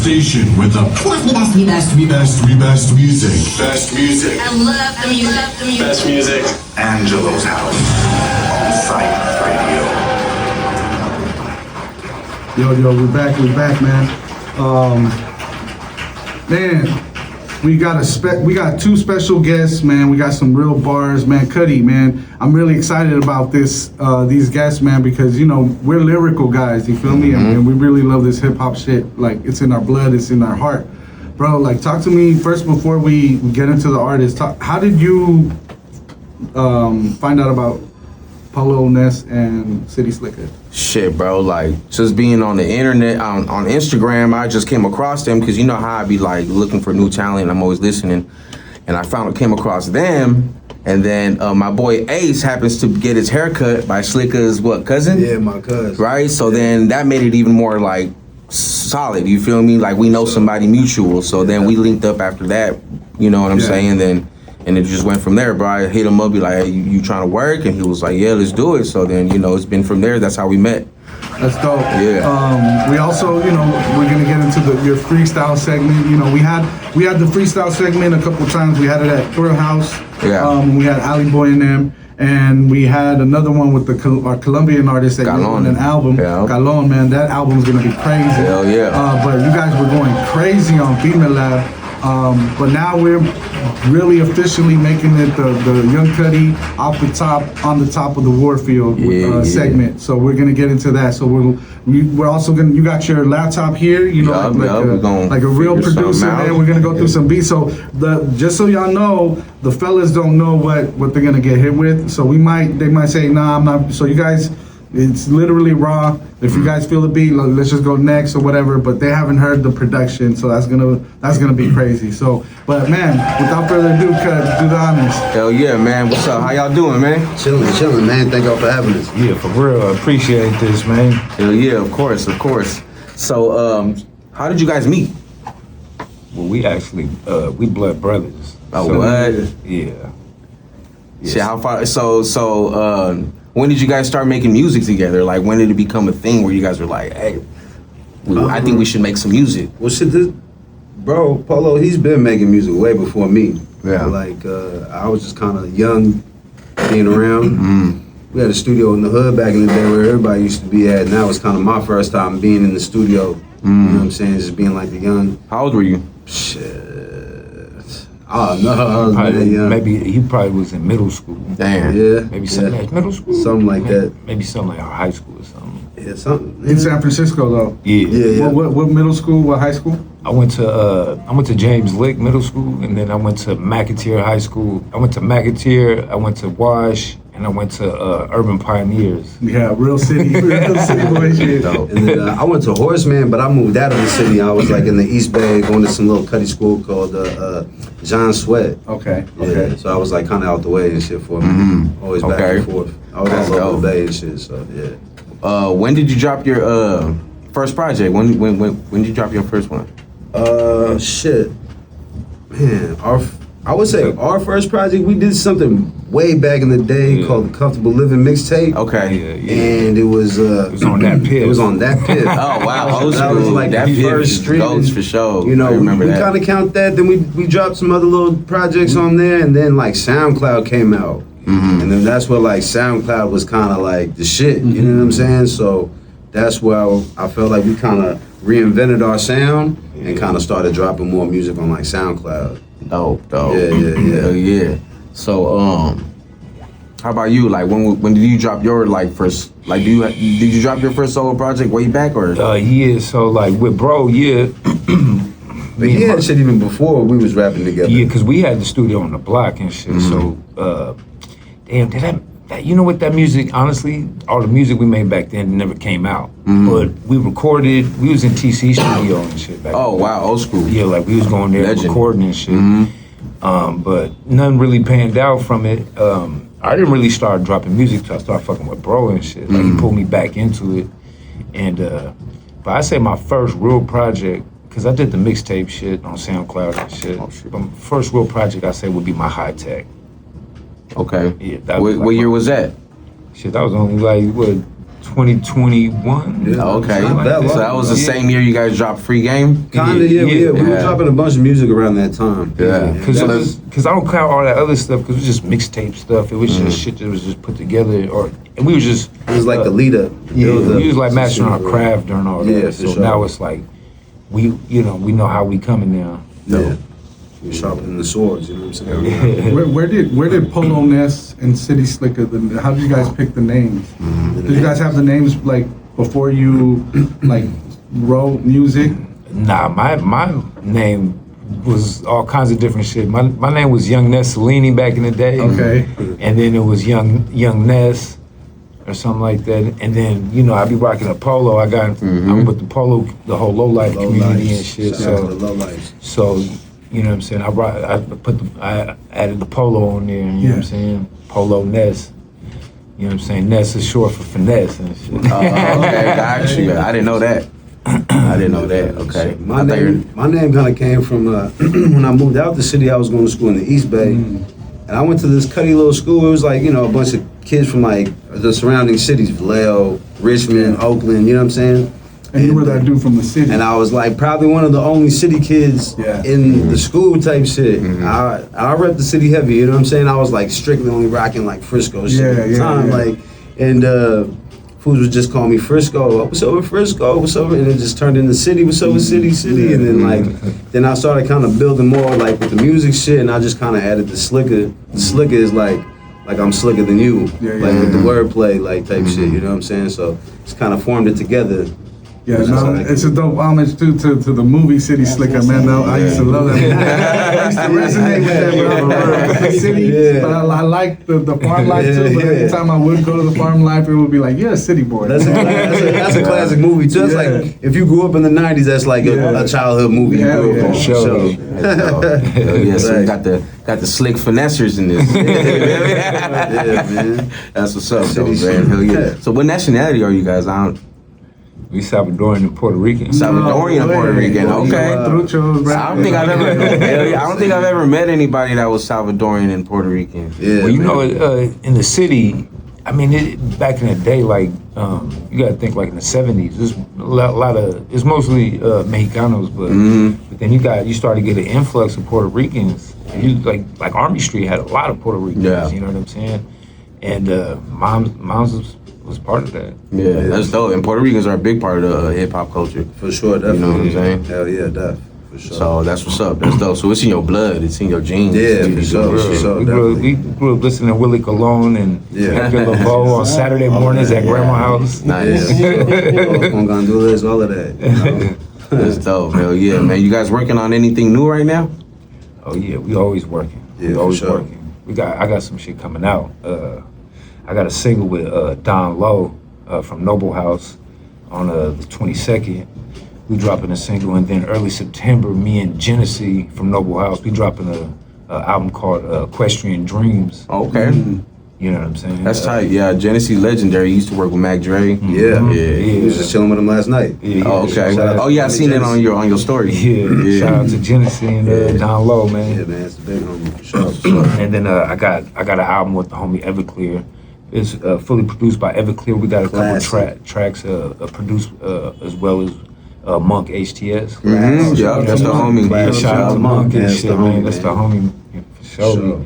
station with the best music. Best music. I love the music. Best music. Angelos House on Psyched Radio. Yo, we're back, man. We got two special guests, man. We got some real bars, man. Cuddy, man. I'm really excited about these guests, man, because we're lyrical guys. You feel me? And we really love this hip hop shit. Like, it's in our blood, it's in our heart, bro. Like, talk to me first before we get into the artist. How did you find out about Polo Ness and City Slicker? Shit, bro, like, just being on the internet, on Instagram, I just came across them, because you know how I be, like, looking for new talent, I'm always listening, and I came across them, and then my boy Ace happens to get his haircut by Slicker's, cousin? Yeah, my cousin. Right, so then that made it even more, like, solid, you feel me? Like, we know somebody mutual, so then we linked up after that, you know what I'm saying, and it just went from there, bro. I hit him up, be like, hey, you trying to work? And he was like, yeah, let's do it. So then, it's been from there. That's how we met. That's dope. Yeah. We also, we're gonna get into your freestyle segment. We had the freestyle segment a couple times. We had it at Fuego House. Yeah. We had Ali Boy and them, and we had another one with our Colombian artist that on an album. Yeah. Galon, man, that album's gonna be crazy. Hell yeah. But you guys were going crazy on FIRMELAB. But now we're really officially making it the Young Cuddy on the top of the Warfield segment. So we're gonna get into that. So we're also gonna. You got your laptop here, like a real producer, man. We're gonna go through some beats. So just so y'all know, the fellas don't know what they're gonna get hit with. So they might say, nah, I'm not. So you guys. It's literally raw. If you guys feel the beat, let's just go next or whatever. But they haven't heard the production, so that's gonna be crazy. So, but man, without further ado, do the honors. Hell yeah, man. What's up? How y'all doing, man? Chilling, man. Thank y'all for having us. Yeah, for real. I appreciate this, man. Hell yeah, of course. So, how did you guys meet? Well, we actually we blood brothers. Oh, so, what? Yeah. Shit, how far? So. When did you guys start making music together? Like, when did it become a thing where you guys were like, hey, I think we should make some music? Well, bro, Polo, he's been making music way before me. Yeah. Like, I was just kind of young, being around. We had a studio in the hood back in the day where everybody used to be at, and that was kind of my first time being in the studio. You know what I'm saying? Just being like the young. How old were you? Shit. Oh, no, I was really young. Maybe he probably was in middle school. Damn. Yeah. Maybe something like middle school? Something like that. Maybe something like high school or something. Yeah, something. In San Francisco, though. Yeah. What middle school? What high school? I went to James Lick Middle School, and then I went to McAteer High School. I went to McAteer, I went to Wash, and I went to Urban Pioneers. Yeah, real city boy shit. And then I went to Horseman, but I moved out of the city. I was like in the East Bay, going to some little cutty school called John Sweat. Okay. So I was like kind of out the way and shit for me. Always back and forth. I was all over the Bay and shit. So yeah. When did you drop your first project? When did you drop your first one? Shit. Man, I would say our first project, we did something way back in the day called the Comfortable Living Mixtape. Okay. And it was on that pit. It was on that pit. Oh wow, old that school. was like that the first streaming. Goes for sure. You know, I remember we that. kind of count that. Then we dropped some other little projects on there, and then like SoundCloud came out, and then that's where like SoundCloud was kind of like the shit. You know what I'm saying? So that's where I felt like we kind of reinvented our sound and kind of started dropping more music on like SoundCloud. Dope. Yeah. So, how about you? Like, when did you drop your first? Like, did you drop your first solo project way back or? Yeah. So like with bro, yeah. But he had shit even before we was rapping together. Yeah, because we had the studio on the block and shit. So, damn, that you know what, that music, honestly, all the music we made back then never came out. But we recorded, we was in TC studio and shit back then. Oh wow, old school. Yeah, like we was going there recording and shit. But none really panned out from it. I didn't really start dropping music till I started fucking with bro and shit. Like he pulled me back into it. And but I say my first real project, because I did the mixtape shit on SoundCloud and shit. But my first real project I say would be my High Tech. Okay. Yeah. What year was that? Shit, that was only like, what, 2021. Yeah. Okay, Not that long. so that was the Yeah. same year you guys dropped Free Game. Kinda, yeah. We were Yeah. dropping a bunch of music around that time. Yeah. Because So I don't count all that other stuff because it was just mixtape stuff. It was just shit that was just put together, and we was just It was like the lead up. yeah, build up we was like to mastering our shit, craft during all Yeah, that. for So sure. now it's like we know how we coming now. Yeah. We're sharpening the swords, you know what I'm saying? Where did Polo Ness and City Slicker? How did you guys pick the names? Did you guys have the names like before you like wrote music? Nah, my name was all kinds of different shit. My name was Young Ness Cellini back in the day. Okay. And then it was Young Ness or something like that. And then, I'd be rocking a polo. I'm with the polo, the whole low life community and shit. Shout out to the So low lights. you know what I'm saying? I added the polo on there, you know what I'm saying? Polo Ness. You know what I'm saying? Ness is short for finesse and shit. Oh, okay, got you. I didn't know that. I didn't know that. Okay. My name kind of came from when I moved out the city. I was going to school in the East Bay, and I went to this cutty little school. It was like a bunch of kids from like the surrounding cities, Vallejo, Richmond, Oakland. You know what I'm saying? And you were that dude from the city. And I was like probably one of the only city kids in the school type shit. I rep the city heavy, you know what I'm saying? I was like strictly only rocking like Frisco shit at the time. Like, and fools would just call me Frisco. What's over Frisco? What's over? And it just turned into city. What's over city? And then then I started kind of building more like with the music shit, and I just kind of added the Slicker. The Slicker is like I'm slicker than you, like with the wordplay like type shit. You know what I'm saying? So it's kind of formed it together. Yeah, no, it's a dope homage too to the movie City Slicker, man. No, I used to love that movie. I used to resonate with that, bro. The city, but I like the farm life too. But every time I would go to the farm life, it would be like, you're a city boy. That's a classic movie too. It's like if you grew up in the '90s, that's like a childhood movie. Yeah, you grew up on. Sure. Yeah, so we got the slick finessers in this. Yeah, man. That's what's up, though, man. Hell yeah. So what nationality are you guys? We Salvadorian and Puerto Rican. Salvadorian and Puerto Rican. Okay. I don't think I've ever met anybody that was Salvadorian and Puerto Rican. Yeah, Well, in the city, I mean, back in the day, like you gotta think like in the '70s. There's a lot of it's mostly Mexicanos, but then you started to get an influx of Puerto Ricans. And you like Army Street had a lot of Puerto Ricans. Yeah. You know what I'm saying? And Moms was part of that. Yeah, that's dope. And Puerto Ricans are a big part of hip hop culture. For sure, definitely. You know what I'm saying? Hell yeah, def. For sure. So that's what's up. That's dope. So it's in your blood. It's in your genes. Yeah, for sure. For sure. We grew up listening to Willie Colon and Edgar LaVoe on Saturday mornings at Grandma's house. Nice. I'm gonna do this, all of that. You know? That's dope. Hell yeah, man. You guys working on anything new right now? Oh yeah, we always working. Yeah, we for always sure. working. I got some shit coming out. I got a single with Don Lowe from Noble House on the 22nd. We dropping a single, and then early September, me and Genesee from Noble House, we dropping a album called Equestrian Dreams. Okay. You know what I'm saying? That's tight. Yeah, Genesee legendary. He used to work with Mac Dre. Yeah. Yeah. We was just chilling with him last night. Yeah, Oh, okay. Shout out Oh to yeah, I seen it on your story. Yeah. Shout out to Genesee and Don Lowe, man. Yeah, man, it's a big homie. For sure. And then I got an album with the homie Everclear. It's fully produced by Everclear. We got a couple tracks produced as well as Monk HTS. Yeah, that's the homie. Yeah, shout out to Monk and That's shit, the man. homie, That's the man. homie for sure.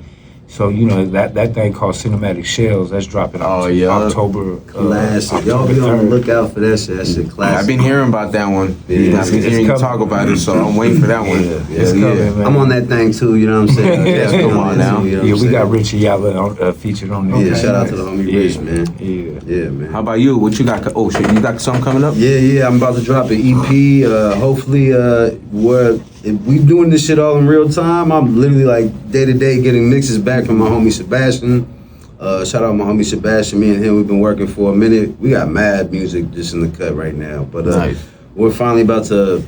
So that thing called Cinematic Shells, that's dropping October. Classic. Y'all be on the lookout for that shit. That shit classic. I've been hearing about that one. Yeah, I've been hearing you talk about it, so I'm waiting for that one. It's coming, man. I'm on that thing too, you know what I'm saying? Yeah, come on now. You know Yeah, what we I'm got saying? Richie Yalla featured on there. Yeah, shout out to the homie Rich, man. Yeah. Yeah, man. How about you? What you got? Oh shit, you got something coming up? Yeah, I'm about to drop an EP. Hopefully, if we doing this shit all in real time. I'm literally like day to day getting mixes back from my homie Sebastian. Shout out my homie Sebastian. Me and him, we've been working for a minute. We got mad music just in the cut right now. But Nice. we're finally about to.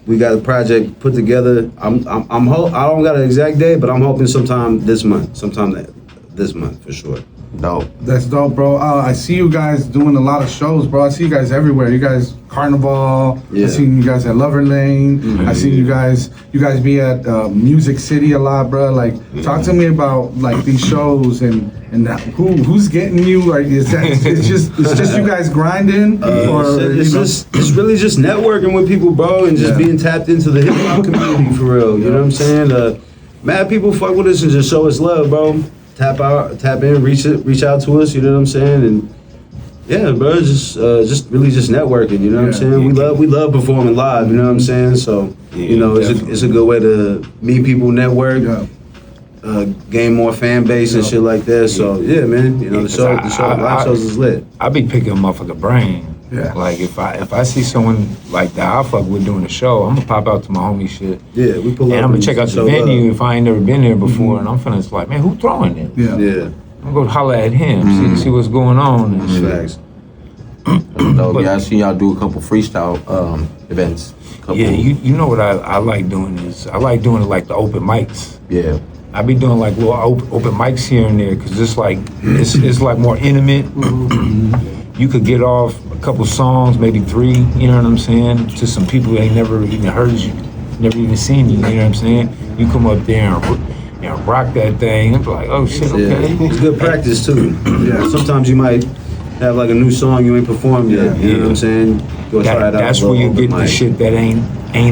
We got a project put together. I don't got an exact day, but I'm hoping sometime this month, this month for sure. Dope. That's dope, bro. I see you guys doing a lot of shows, bro. I see you guys everywhere. You guys Carnival. Yeah. I seen you guys at Lover Lane. I seen you guys be at Music City a lot, bro. Like, talk to me about like these shows and who's getting you? Like, is that it's just you guys grinding, it's really just networking with people, bro, and just being tapped into the hip hop community for real. You know what I'm saying? Mad people fuck with us and just show us love, bro. Tap in, reach out to us. You know what I'm saying? And yeah, bro, just really networking. You know what I'm saying? We love performing live. You know what I'm saying? So you know, it's a good way to meet people, network. Gain more fan base and shit like that. So yeah, man, you know the live shows is lit. I be picking a motherfucker brain. Yeah. Like if I see someone like that I fuck with doing a show, I'm gonna pop out to my homie shit. Yeah, we pull up and I'm gonna check out the venue if I ain't never been there before, and I'm finna just like, man, who throwing it? Yeah. I'm gonna go holler at him, see what's going on. And shit. Facts. Dope. Yeah, I seen y'all do a couple freestyle events. Yeah, you know what I like doing is I like doing it like the open mics. Yeah. I be doing like little open mics here and there because it's like it's like more intimate. You could get off a couple songs, maybe 3. You know what I'm saying? To some people that ain't never even heard you, never even seen you. You know what I'm saying? You come up there and rock that thing and be like, oh shit, okay. Yeah. It's good practice too. Yeah. Sometimes you might have like a new song you ain't performed yet. You know what I'm saying? Go try it out. That's where you get the shit that ain't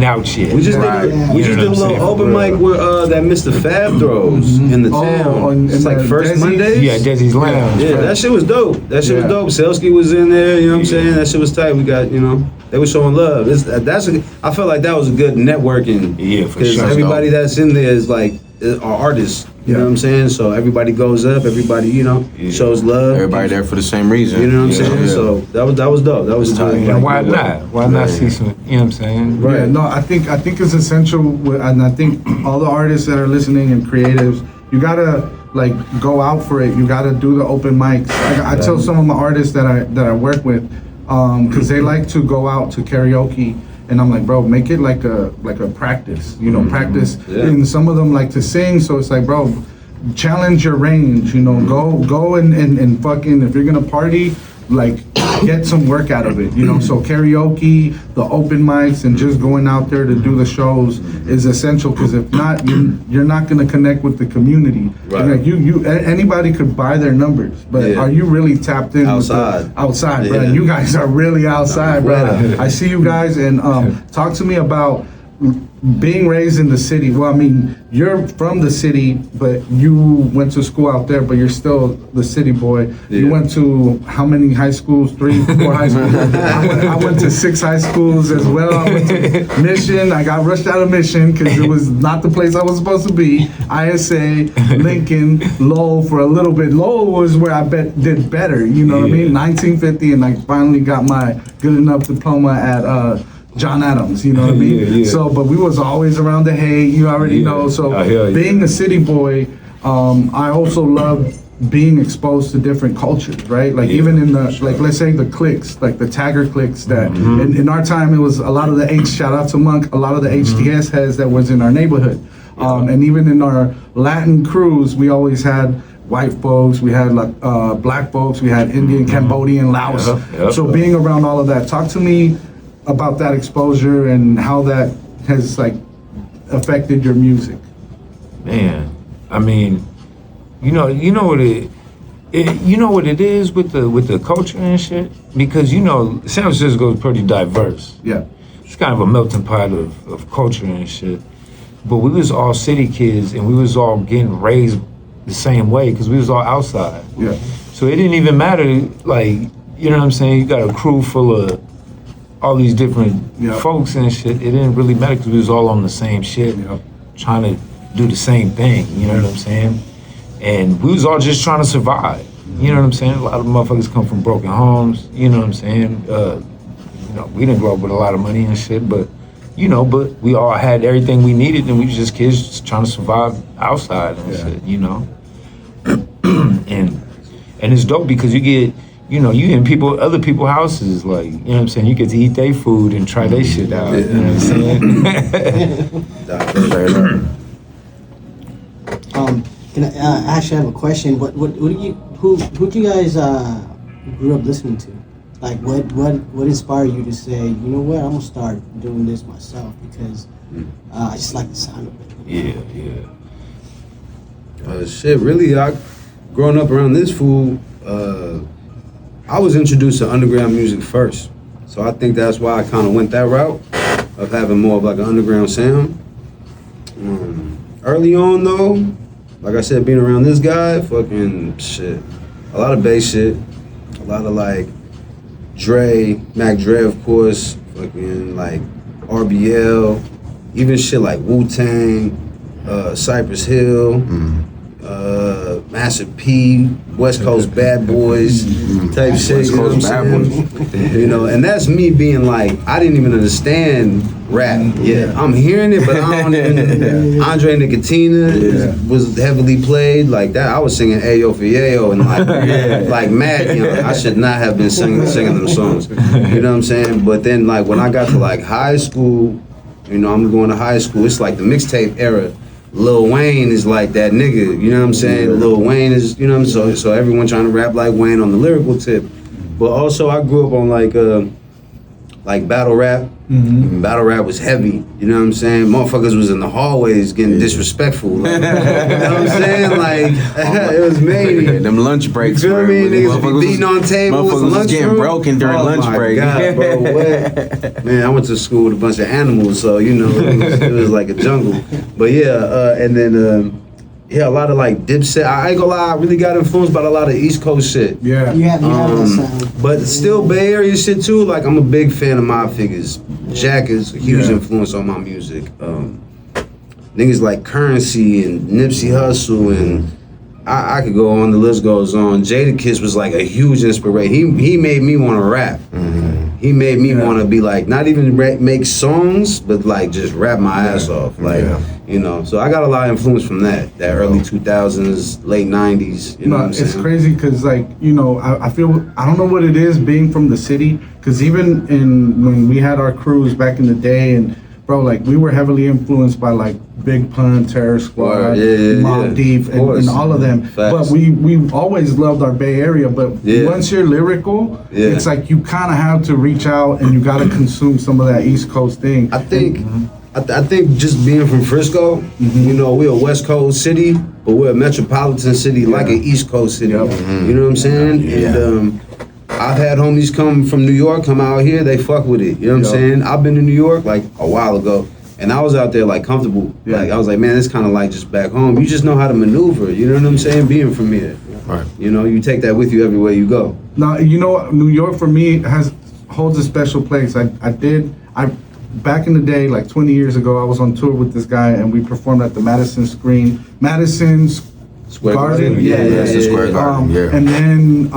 out yet. We just did a little open mic where that Mr. Fab throws in the town. It's like first Desi's? Mondays. Yeah, Desi's Lounge. Yeah, that shit was dope. Selsky was in there. You know what I'm saying? That shit was tight. We got they were showing love. I felt like that was a good networking. Yeah, for because sure. everybody that's in there is like are artists. You know what I'm saying? So everybody goes up. Everybody shows love. Everybody there for the same reason. You know what I'm saying? Yeah. So that was dope. That was tight. And why not? Why not see some? You know what I'm saying? Right. Yeah, no, I think it's essential, and I think all the artists that are listening and creatives, you gotta like go out for it. You gotta do the open mics. I tell some of my artists that I work with, because they like to go out to karaoke. And I'm like, bro, make it like a practice, practice. Yeah. And some of them like to sing, so it's like, bro, challenge your range, go and fucking, if you're gonna party, like get some work out of it, So karaoke, the open mics, and just going out there to do the shows is essential, because if not, you're not gonna connect with the community. Right. Like anybody could buy their numbers, but are you really tapped in outside? Outside, bro. Yeah. You guys are really outside, bro. I see you guys, and talk to me about being raised in the city. Well, I mean, you're from the city, but you went to school out there, but you're still the city boy. Yeah. You went to how many high schools? 3, 4 high schools? I went to 6 high schools as well. I went to Mission. I got rushed out of Mission because it was not the place I was supposed to be. ISA, Lincoln, Lowell for a little bit. Lowell was where I did better, you know what I mean? 1950, and I finally got my good enough diploma at John Adams, you know what I mean? Yeah. So, but we was always around the hay, you already know. So, being a city boy, I also love being exposed to different cultures, right? Like even in the, like let's say the cliques, like the tagger cliques that in our time it was a lot of the shout out to Monk, a lot of the HTS heads that was in our neighborhood. And even in our Latin crews, we always had white folks, we had like black folks, we had Indian, Cambodian, Laos. So being around all of that, talk to me about that exposure and how that has like affected your music. Man, I mean, you know what it is with the culture and shit, because San Francisco is pretty diverse. Yeah. It's kind of a melting pot of culture and shit. But we was all city kids and we was all getting raised the same way because we was all outside. Yeah. So it didn't even matter, like, you know what I'm saying? You got a crew full of all these different folks and shit. It didn't really matter because we was all on the same shit, trying to do the same thing, you know what I'm saying? And we was all just trying to survive, you know what I'm saying? A lot of motherfuckers come from broken homes, you know what I'm saying? We didn't grow up with a lot of money and shit, but we all had everything we needed, and we was just kids just trying to survive outside and shit, and it's dope because you get, you in other people's houses, like, you know what I'm saying? You get to eat their food and try their shit out, you know what I'm saying? Can I actually have a question? What do you who do you guys grew up listening to? Like what inspired you to say, you know what, I'm gonna start doing this myself because I just like the sound of it. Shit, really, growing up around this fool, I was introduced to underground music first. So I think that's why I kind of went that route of having more of like an underground sound. Early on though, like I said, being around this guy, fucking shit, a lot of bass shit, a lot of like Mac Dre of course, fucking like RBL, even shit like Wu-Tang, Cypress Hill, Master P, West Coast Bad Boys type shit. You know what I'm saying? You know, and that's me being like, I didn't even understand rap. Yeah, I'm hearing it, but I don't even. Andre Nicotina was heavily played like that. I was singing Ayo for Yayo and like mad. You know, I should not have been singing them songs. You know what I'm saying? But then like when I got to like high school, you know, I'm going to high school. It's like the mixtape era. Lil Wayne is like that nigga, you know what I'm saying? Lil Wayne is, you know what I'm saying? So everyone trying to rap like Wayne on the lyrical tip. But also I grew up on like battle rap. Battle rap was heavy, you know what I'm saying? Motherfuckers was in the hallways getting disrespectful. Like, you know what I'm saying? Like, it was mania. Them lunch breaks. You feel me? Niggas be beating on tables. Motherfuckers was getting broken during lunch break. God, bro, what? Man, I went to school with a bunch of animals, so, you know, it was like a jungle. But yeah, and then, a lot of like Dipset. I ain't gonna lie, I really got influenced by a lot of East Coast shit. Yeah. You have that sound. But still Bay Area shit too. Like I'm a big fan of Mob Figures. Jack is a huge influence on my music. Niggas like Currency and Nipsey Hussle and I could go on, the list goes on. Jadakiss was like a huge inspiration. He made me want to rap. He made me want to be like, not even make songs, but like just rap my ass off. Like, you know, so I got a lot of influence from that early 2000s, late 90s. You know what I'm saying? It's crazy because like, you know, I feel, I don't know what it is being from the city, because even when we had our crews back in the day and bro, like we were heavily influenced by like Big Pun, Terror Squad, Mobb Deep, and all of them. But we always loved our Bay Area. But once you're lyrical, it's like you kind of have to reach out and you got to consume some of that East Coast thing. I think just being from Frisco, you know, we're a West Coast city, but we're a metropolitan city, like an East Coast city. You know what I'm saying? And I've had homies come out here, they fuck with it. You know what I'm saying? I've been to New York like a while ago, and I was out there like comfortable. Like I was like, man, it's kind of like just back home. You just know how to maneuver. You know what I'm saying? Being from here, right? You know, you take that with you everywhere you go. Now, you know, New York for me holds a special place. I back in the day, like 20 years ago, I was on tour with this guy, and we performed at the Madison Square Garden. Yeah, Square Garden. And then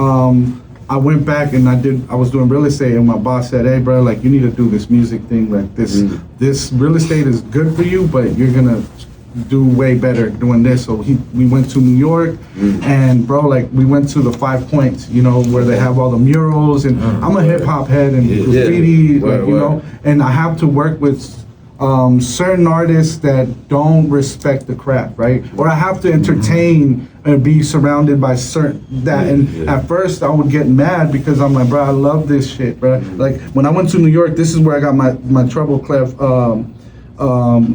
I went back and I was doing real estate, and my boss said, hey bro, like you need to do this music thing, like this real estate is good for you, but you're gonna do way better doing this. So we went to New York, and bro, like we went to the 5 Points, you know, where they have all the murals, and I'm a hip hop head and graffiti, like, you know, and I have to work with certain artists that don't respect the craft, right? Or I have to entertain and be surrounded by and at first I would get mad because I'm like, bro, I love this shit, bro. Like when I went to New York, this is where I got my treble clef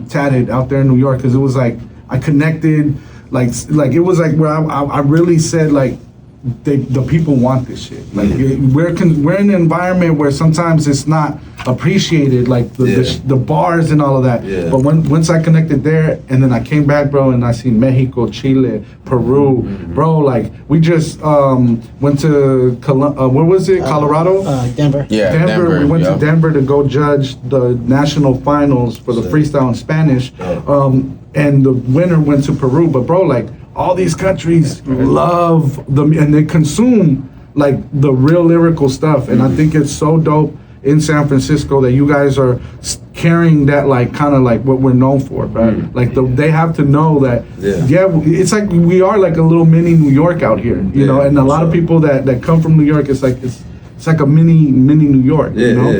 tatted out there in New York, because it was like I connected, like it was like where I really said like the people want this shit. Like we're in an environment where sometimes it's not appreciated, like the bars and all of that. But once I connected there, and then I came back, bro, and I seen Mexico, Chile, Peru, bro. Like we just went to where was it? Colorado, Denver. Denver. We went to Denver to go judge the national finals for the freestyle in Spanish, and the winner went to Peru. But bro, like all these countries love and they consume like the real lyrical stuff, and I think it's so dope in San Francisco that you guys are carrying that, like kind of like what we're known for, right? Like they have to know that it's like we are like a little mini New York out here, you know, and a lot of people that come from New York, it's like a mini New York. You know?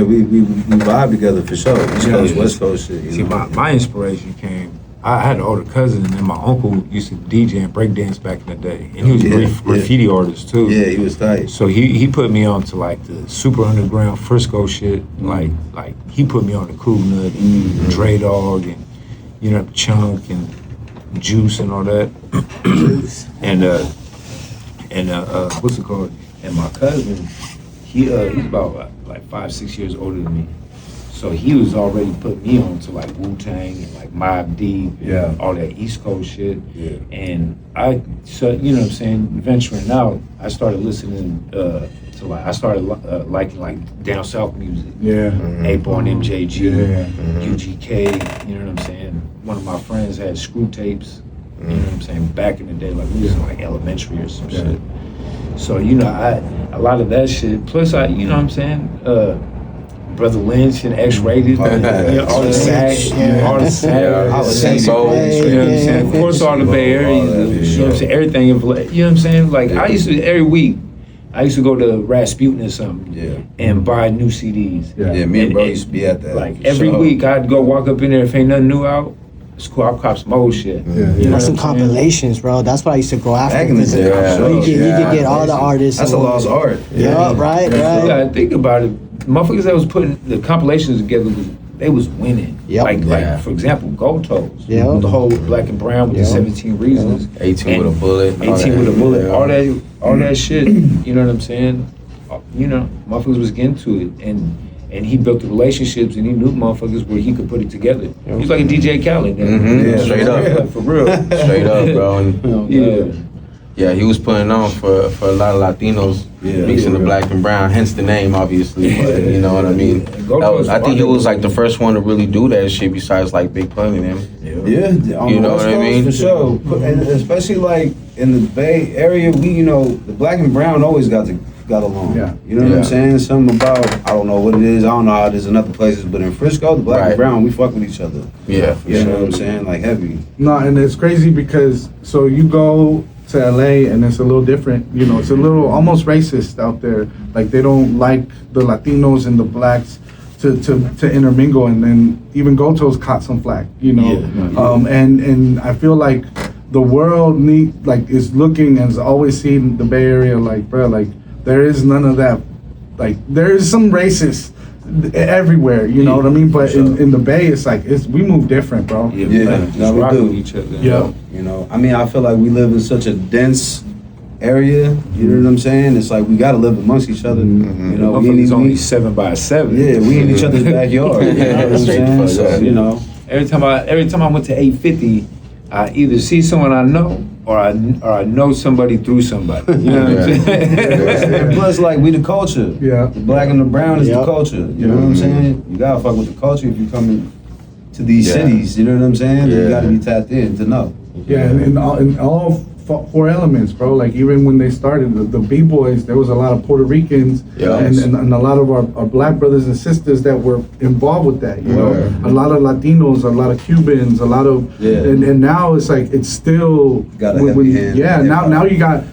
We vibe together for sure. East Coast, West Coast shit. See, my inspiration came I had an older cousin, and my uncle used to DJ and breakdance back in the day, and he was a graffiti artist too. Yeah, he was tight. So he put me on to like the super underground Frisco shit. Like he put me on the Cool Nut, Dre Dog, and you know Chunk and Juice and all that. and what's it called? And my cousin, he's about like 5-6 years older than me. So he was already putting me on to like Wu-Tang and like Mobb Deep and all that East Coast shit. Yeah. And so you know what I'm saying, venturing out, I started listening to like, I started liking like down south music. Yeah. A-Ball and MJG, UGK, you know what I'm saying? One of my friends had screw tapes, you know what I'm saying, back in the day, like we was in like elementary or some shit. So, you know, a lot of that shit, plus you know what I'm saying, Brother Lynch and X-Rated, all the SAG, all the SAG, you know what I'm saying? Of course, all the Bay Area, you know what I'm saying? Everything, you know what I'm saying? Like, I used to, every week, I used to go to Rasputin or something and buy new CDs. Yeah, me and bro used to be at that. Like, every week, I'd go walk up in there, if ain't nothing new out, it's cool, I'll cop some old shit. You know That's some compilations, bro. That's what I used to go after. Back in the day, you could get all the artists. That's a lost art. Yeah, right. You gotta think about it. Motherfuckers that was putting the compilations together, they was winning. Like for example, Gold Toes. The whole Black and Brown with the 17 Reasons. 18 with a bullet. 18 with a bullet. All that shit. You know what I'm saying? You know, motherfuckers was getting to it, and he built the relationships, and he knew motherfuckers where he could put it together. He was like a DJ Khaled. Straight up. For real. Straight up, bro. And, yeah, he was putting on for a lot of Latinos, mixing the black and brown, hence the name, obviously. But, you know what I mean? I think he was like the first one to really do that shit besides like Big Pun and him. You know what I mean? For sure. And especially like in the Bay Area, you know, the black and brown always got along. You know what I'm saying? Something about, I don't know what it is, I don't know how it is in other places, but in Frisco, the black and brown, we fuck with each other. You know what I'm saying? Like heavy. No, and it's crazy because, so you go to LA and it's a little different, you know, it's a little almost racist out there. Like they don't like the Latinos and the blacks to intermingle, and then even Goto's caught some flack, you know. And I feel like the world is looking and has always seen the Bay Area like, bro, like there is none of that. Like there is some racist everywhere, you know what I mean? But in the Bay, it's like we move different, bro. We do each other. You know, I mean, I feel like we live in such a dense area. You know what I'm saying? It's like we gotta live amongst each other. You know, we only 7 by 7. Yeah, we in each other's backyard. You know what I'm saying? So, you know, every time I went to 850, I either see someone I know or I know somebody through somebody. You know what I'm saying? And plus, like, we the culture. The black and the brown is the culture. You know what I'm saying? You gotta fuck with the culture if you come to these cities. You know what I'm saying? You gotta be tapped in to know. And all 4 elements, bro. Like even when they started the B-boys, there was a lot of Puerto Ricans and a lot of our black brothers and sisters that were involved with that, you know. A lot of Latinos, a lot of Cubans, a lot of and now it's like it's still now you got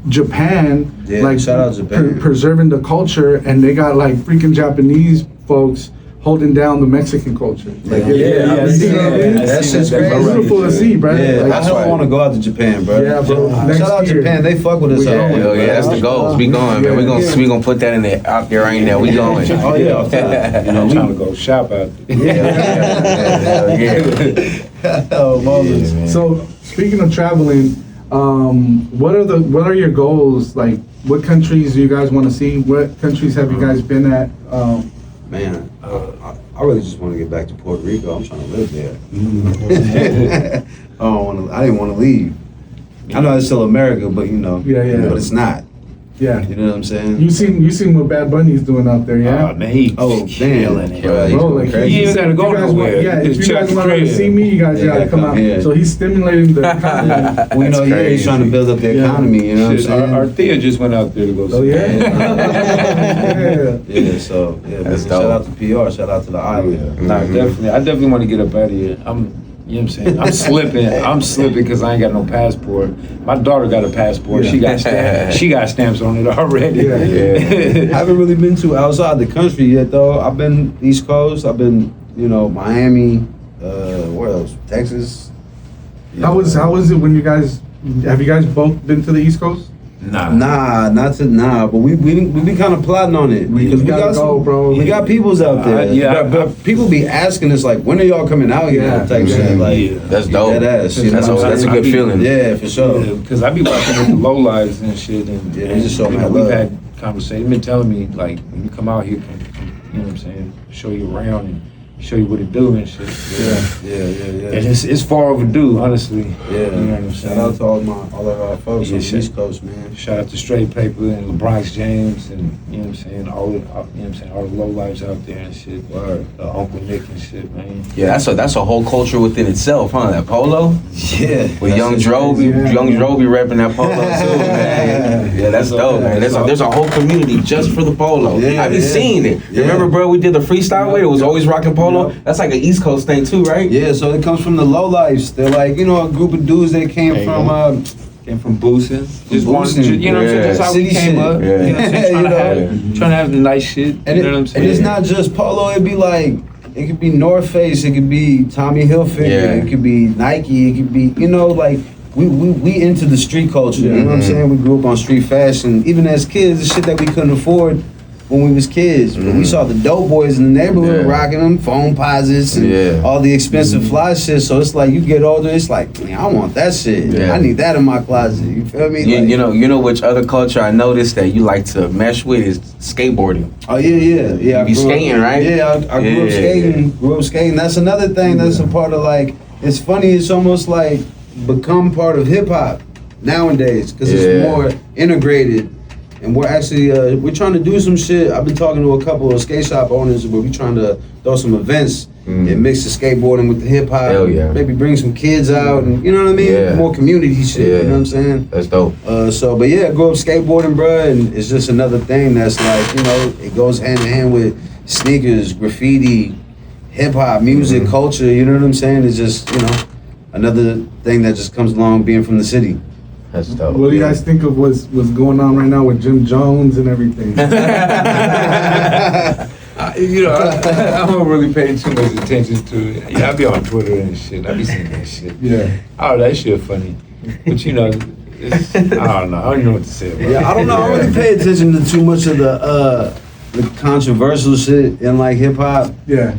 Japan, like shout out Japan. Preserving the culture, and they got like freaking Japanese folks holding down the Mexican culture. Like, that's just beautiful to see, bro. Like, I don't want to go out to Japan, bro. Yeah, bro. Shout out Japan, they fuck with us. That's the goals. We going, man. We gonna put that out there right now. We going. You know, I'm trying to go shop out there. So speaking of traveling, what are your goals? Like, what countries do you guys want to see? What countries have you guys been at? Man, I really just want to get back to Puerto Rico. I'm trying to live there. I didn't want to leave. I know it's still America, but you know, but it's not. Yeah. You know what I'm saying? You seen what Bad Bunny's doing out there, yeah? Man, he's killing it. Bro, like he ain't gotta go nowhere. If you guys want to see me, you guys gotta come out. So he's stimulating the economy. Well, you know, he's trying to build up the economy, you know what I'm saying? Our Thea just went out there to go see. Oh, yeah? So shout out to PR, shout out to the island. Nah, definitely. I definitely want to get up out of here. You know what I'm saying? I'm slipping because I ain't got no passport. My daughter got a passport. She got stamps on it already. I haven't really been to outside the country yet, though. I've been East Coast. I've been, you know, Miami. Where else? Texas. How was it when you guys? Have you guys both been to the East Coast? Nah, but we be kind of plotting on it because we got go, bro. We got peoples out there. But people be asking us like, when are y'all coming out here? Type shit. Like, that's dope. That's a good feeling. Yeah, for sure. Because I be watching with the low lives and shit, and they just show me we've love. had conversations. They've been telling me like, when you come out here, you know what I'm saying, show you around and show you what to do and shit. Yeah. And it's far overdue, honestly. Yeah. You know what I'm saying? Shout out to all of our folks on the East Coast, man. Shout out to Straight Paper and LeBronx James and you know what I'm saying, all the low lives out there and shit. Uncle Nick and shit, man. Yeah, that's a whole culture within itself, huh? That Polo. Yeah. With Young Dro be repping that Polo too, man. Yeah, that's dope, man. There's a whole community just for the Polo. Yeah, I be seeing it. Yeah. Remember, bro, we did the freestyle with it. Was always rocking Polo. That's like an East Coast thing too, right? Yeah, so it comes from the low lives. They're like, you know, a group of dudes that came from boosting. Just boosting. wanted, you know what I'm saying? That's how we City came shit. up. Yeah. You know what I'm saying? Trying to have the nice shit. And, you know what I'm saying? and it's not just Polo, it'd be like, it could be North Face, it could be Tommy Hilfiger, it could be Nike, it could be, you know, like, we into the street culture, you know what I'm saying? We grew up on street fashion. Even as kids, the shit that we couldn't afford when we was kids. But we saw the dope boys in the neighborhood rocking them, phone posits and all the expensive fly shit. So it's like, you get older, it's like, man, I want that shit. Yeah. I need that in my closet. You feel me? Like, You know which other culture I noticed that you like to mesh with is skateboarding. oh yeah. You be skating, right? Yeah, I grew up skating. Grew up skating. That's another thing that's a part of, like, it's funny, it's almost like become part of hip hop nowadays because it's more integrated. And we're actually we're trying to do some shit. I've been talking to a couple of skate shop owners where we're trying to throw some events and mix the skateboarding with the hip hop. Hell yeah. Maybe bring some kids out and you know what I mean? Yeah. More community shit. Yeah. You know what I'm saying? That's dope. But yeah, I grew up skateboarding, bro, and it's just another thing that's like, you know, it goes hand in hand with sneakers, graffiti, hip hop, music, culture. You know what I'm saying? It's just, you know, another thing that just comes along being from the city. That's dope. What do you guys think of what's going on right now with Jim Jones and everything? You know, I don't really pay too much attention to it. Yeah, I be on Twitter and shit. I be seeing that shit. Yeah. Oh, that shit funny. But you know, it's, I don't know. I don't even know what to say about it. Yeah, I don't know. I don't really pay attention to too much of the controversial shit in like hip hop. Yeah.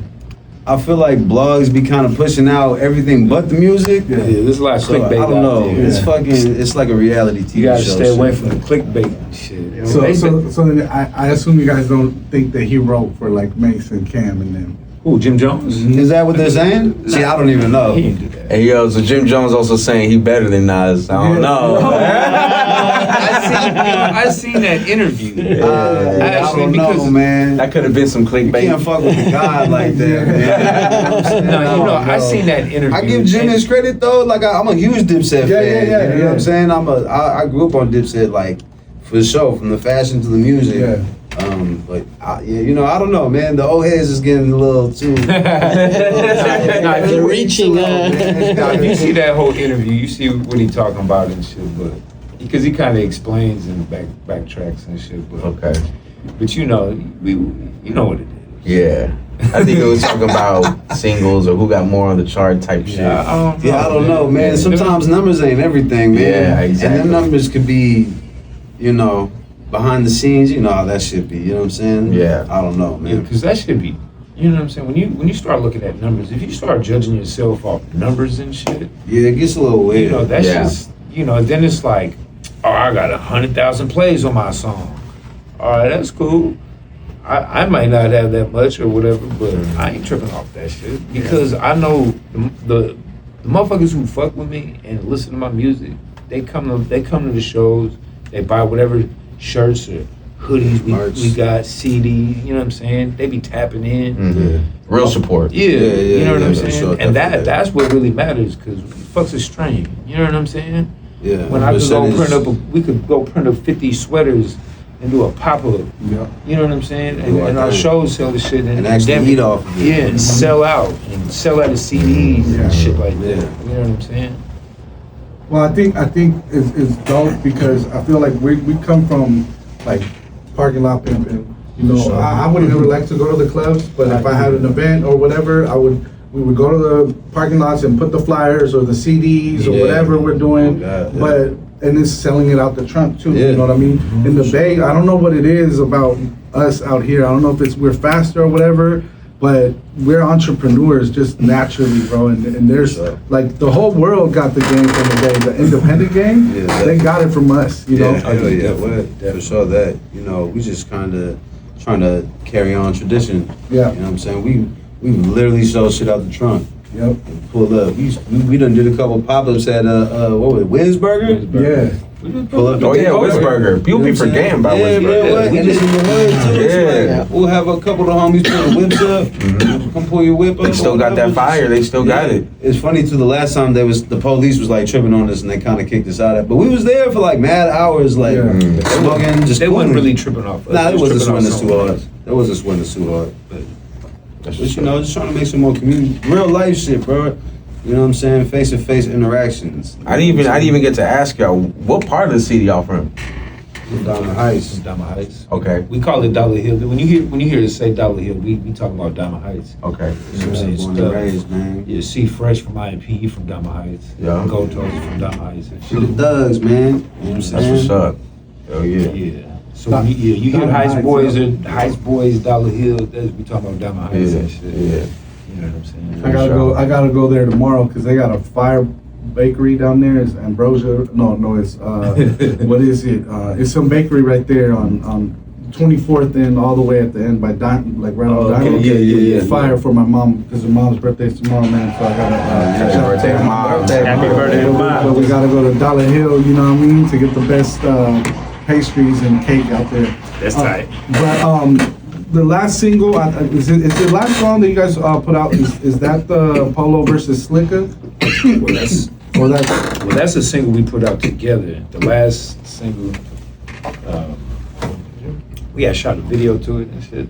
I feel like blogs be kind of pushing out everything but the music. Yeah, there's a lot of So, clickbait I don't know. out there. It's like a reality TV You gotta show. stay away shit. from the clickbait and shit. So then I assume you guys don't think that he wrote for like Mason, Cam, and them. Who, Jim Jones? Is that what they're saying? See, I don't even know. He didn't do that. Hey yo, so Jim Jones also saying he better than Nas. I don't know. I seen that interview. I don't know, because- man. That could have been some You can't clickbait. fuck with the God like that, man. No, you know, I seen that interview. I give Jim his credit though. Like I'm a huge Dipset fan. Yeah, You know what I'm saying? I grew up on Dipset, like for sure, from the fashion to the music. Yeah. But you know, I don't know, man. The old heads is getting a little too. They're reaching. Now, if you see that whole interview, you see what he talking about and shit, but because he kind of explains and backtracks and shit. But Okay. but you know, you know what it is. Yeah. I think it was talking about singles or who got more on the chart type shit. I don't know, man. Yeah. Sometimes numbers ain't everything, man. Yeah, exactly. And them numbers could be, you know, behind the scenes. You know how that should be. You know what I'm saying? Yeah. I don't know, Yeah, man. because that should be, you know what I'm saying? When you start looking at numbers, if you start judging yourself off numbers and shit, Yeah, it gets a little weird. you know, that's Yeah. just, you know, then it's like, oh, I got 100,000 plays on my song. All right, that's cool. I might not have that much or whatever, but I ain't tripping off that shit because I know the motherfuckers who fuck with me and listen to my music, they come to the shows, they buy whatever shirts or hoodies we got, CDs, you know what I'm saying? They be tapping in. Mhm. Real support. Yeah, you know what I'm for saying? sure, And definitely. that's what really matters because fucks a strain. You know what I'm saying? Yeah. When I could go Percentage. we could go print up 50 sweaters and do a pop-up. Yeah. You know what I'm saying? Do our And our thing. shows sell the shit And actually then- eat off of it. Yeah, and sell out and sell out of CDs and shit like that. Yeah. You know what I'm saying? Well, I think it's dope because I feel like we come from like parking lot pimping. You know, I wouldn't ever like to go to the clubs, but if I had an event or whatever, I would we would go to the parking lots and put the flyers or the CDs or whatever we're doing, but and it's selling it out the trunk too. You know what I mean? In the Bay, I don't know what it is about us out here. I don't know if it's we're faster or whatever, but we're entrepreneurs just naturally, bro. And there's like the whole world got the game from the Bay. The independent game, they got it from us. You know? For sure that, you know, we just kind of trying to carry on tradition. Yeah. You know what I'm saying? We literally sold shit out the trunk. Yep. Pull up. We done did a couple pop-ups at what was it, Winsburger? Yeah. Pull up. Oh yeah, Winsburger. People be forgetting about Winsburger. We just in the hood too. We'll have a couple of homies pull the whips up. Come pull your whip up. They still got that fire. They still got it. It's funny too. The last time the police was like tripping on us and they kind of kicked us out. But we was there for like mad hours, like smoking. Just they wasn't really tripping off us. Nah, it wasn't swinging us too hard. That wasn't swinging us too hard. But you know, just trying to make some more community, real life shit, bro. You know what I'm saying? Face-to-face interactions. I didn't even get to ask y'all what part of the city y'all from. From Diamond Heights. Diamond Heights. Okay. We call it Dollar Hill. When you hear it say Dollar Hill, we talking about Diamond Heights. Okay. You know what I'm saying? Born and raised, man. Yeah, C Fresh from IMP from Diamond Heights. Yeah. Gold Toes from Diamond Heights. And See shit. the thugs, man. You know what I'm saying? That's what's up. Oh yeah. Yeah. So when you hear Diamond Heights Heights, Boys or Heights Boys, Dollar Hill, we talking about Diamond Heights and shit. Yeah. You know what I'm saying? I gotta go there tomorrow because they got a fire bakery down there. It's Ambrosia. No, it's what is it? It's some bakery right there on 24th and all the way at the end by Diamond, like right on Diamond. Yeah. Fire for my mom because her mom's birthday's tomorrow, man. So I gotta catch Happy up. birthday, Mom. Happy birthday to Mom. But we gotta go to Dollar Hill, you know what I mean, to get the best pastries and cake out there. That's tight. But the last single, is the last song that you guys put out? Is that the Polo versus Slicker? Well, that's a single we put out together. The last single, we had shot a video to it and shit.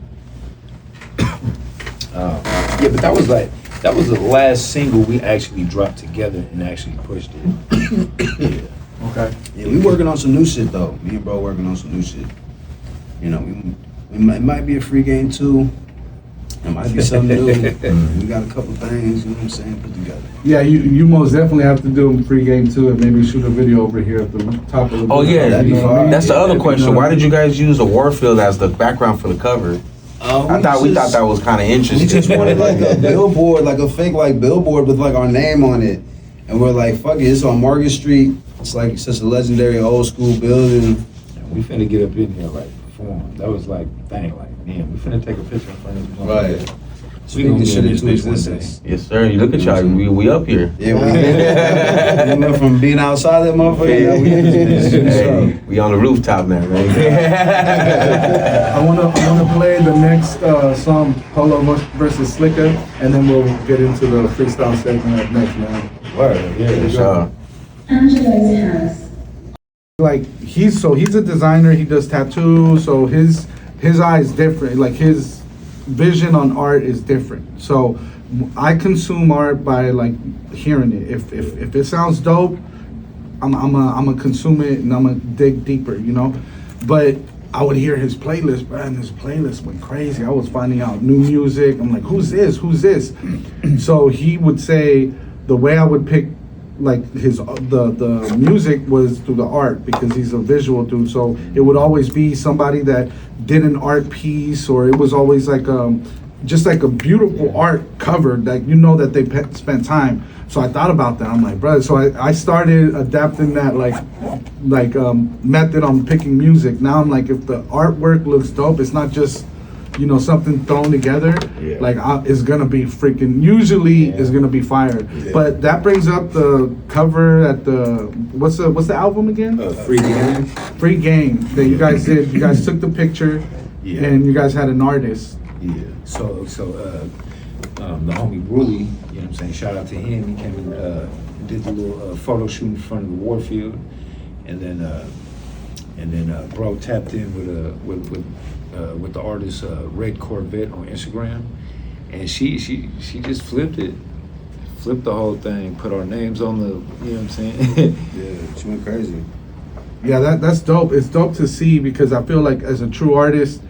Yeah, but that was the last single we actually dropped together and actually pushed it. Okay. Yeah, we working on some new shit though. Me and bro working on some new shit. You know, it might be a free game too. It might be something new. We got a couple things, you know what I'm saying, put together. Yeah, you most definitely have to do a pre-game too, and maybe shoot a video over here at the top of the. Oh yeah, That'd be fire. that's the Yeah, other that'd be question. fun. Why did you guys use a Warfield as the background for the cover? We thought that was kind of interesting. We just wanted like a billboard, like a fake like billboard with like our name on it, and we're like, fuck it, it's on Market Street. It's like such a legendary old school building. And we finna get up in here like perform. That was like, dang, like, damn, we finna take a picture in front of this motherfucker. Right. So we gonna Speaking get in shit this into bitch one day. existence. Yes, sir. You look at y'all. We up here. Yeah, we went from being outside that motherfucker. Now we in this bitch. Hey, we on the rooftop now, man. I wanna play the next song, Polo versus Slicker, and then we'll get into the freestyle segment up next, man. Word, yeah. For sure. Angelos House. Like he's a designer. He does tattoos. So his eye is different. Like his vision on art is different. So I consume art by like hearing it. If it sounds dope, I'm a consume it and I'm gonna dig deeper, you know. But I would hear his playlist, bro, and his playlist went crazy. I was finding out new music. I'm like, who's this? So he would say the way I would pick like the music was through the art because he's a visual dude. So it would always be somebody that did an art piece, or it was always like just like a beautiful art cover that you know that they spent time. So I thought about that. I'm like, brother. So I started adapting that like method on picking music. Now I'm like, if the artwork looks dope, it's not just something thrown together. Yeah. Like it's gonna be freaking. Usually, it's gonna be fire. Yeah. But that brings up the cover at the what's the album again? Free game. Free Game that you guys did. You guys took the picture, Yeah. and you guys had an artist. Yeah. So the homie Bruley, you know what I'm saying? Shout out to him. He came and did the little photo shoot in front of the Warfield, and then bro tapped in with the artist Red Corvette on Instagram, and she just flipped the whole thing, put our names on the, you know what I'm saying? Yeah, she went crazy. Yeah, that's dope. It's dope to see because I feel like as a true artist,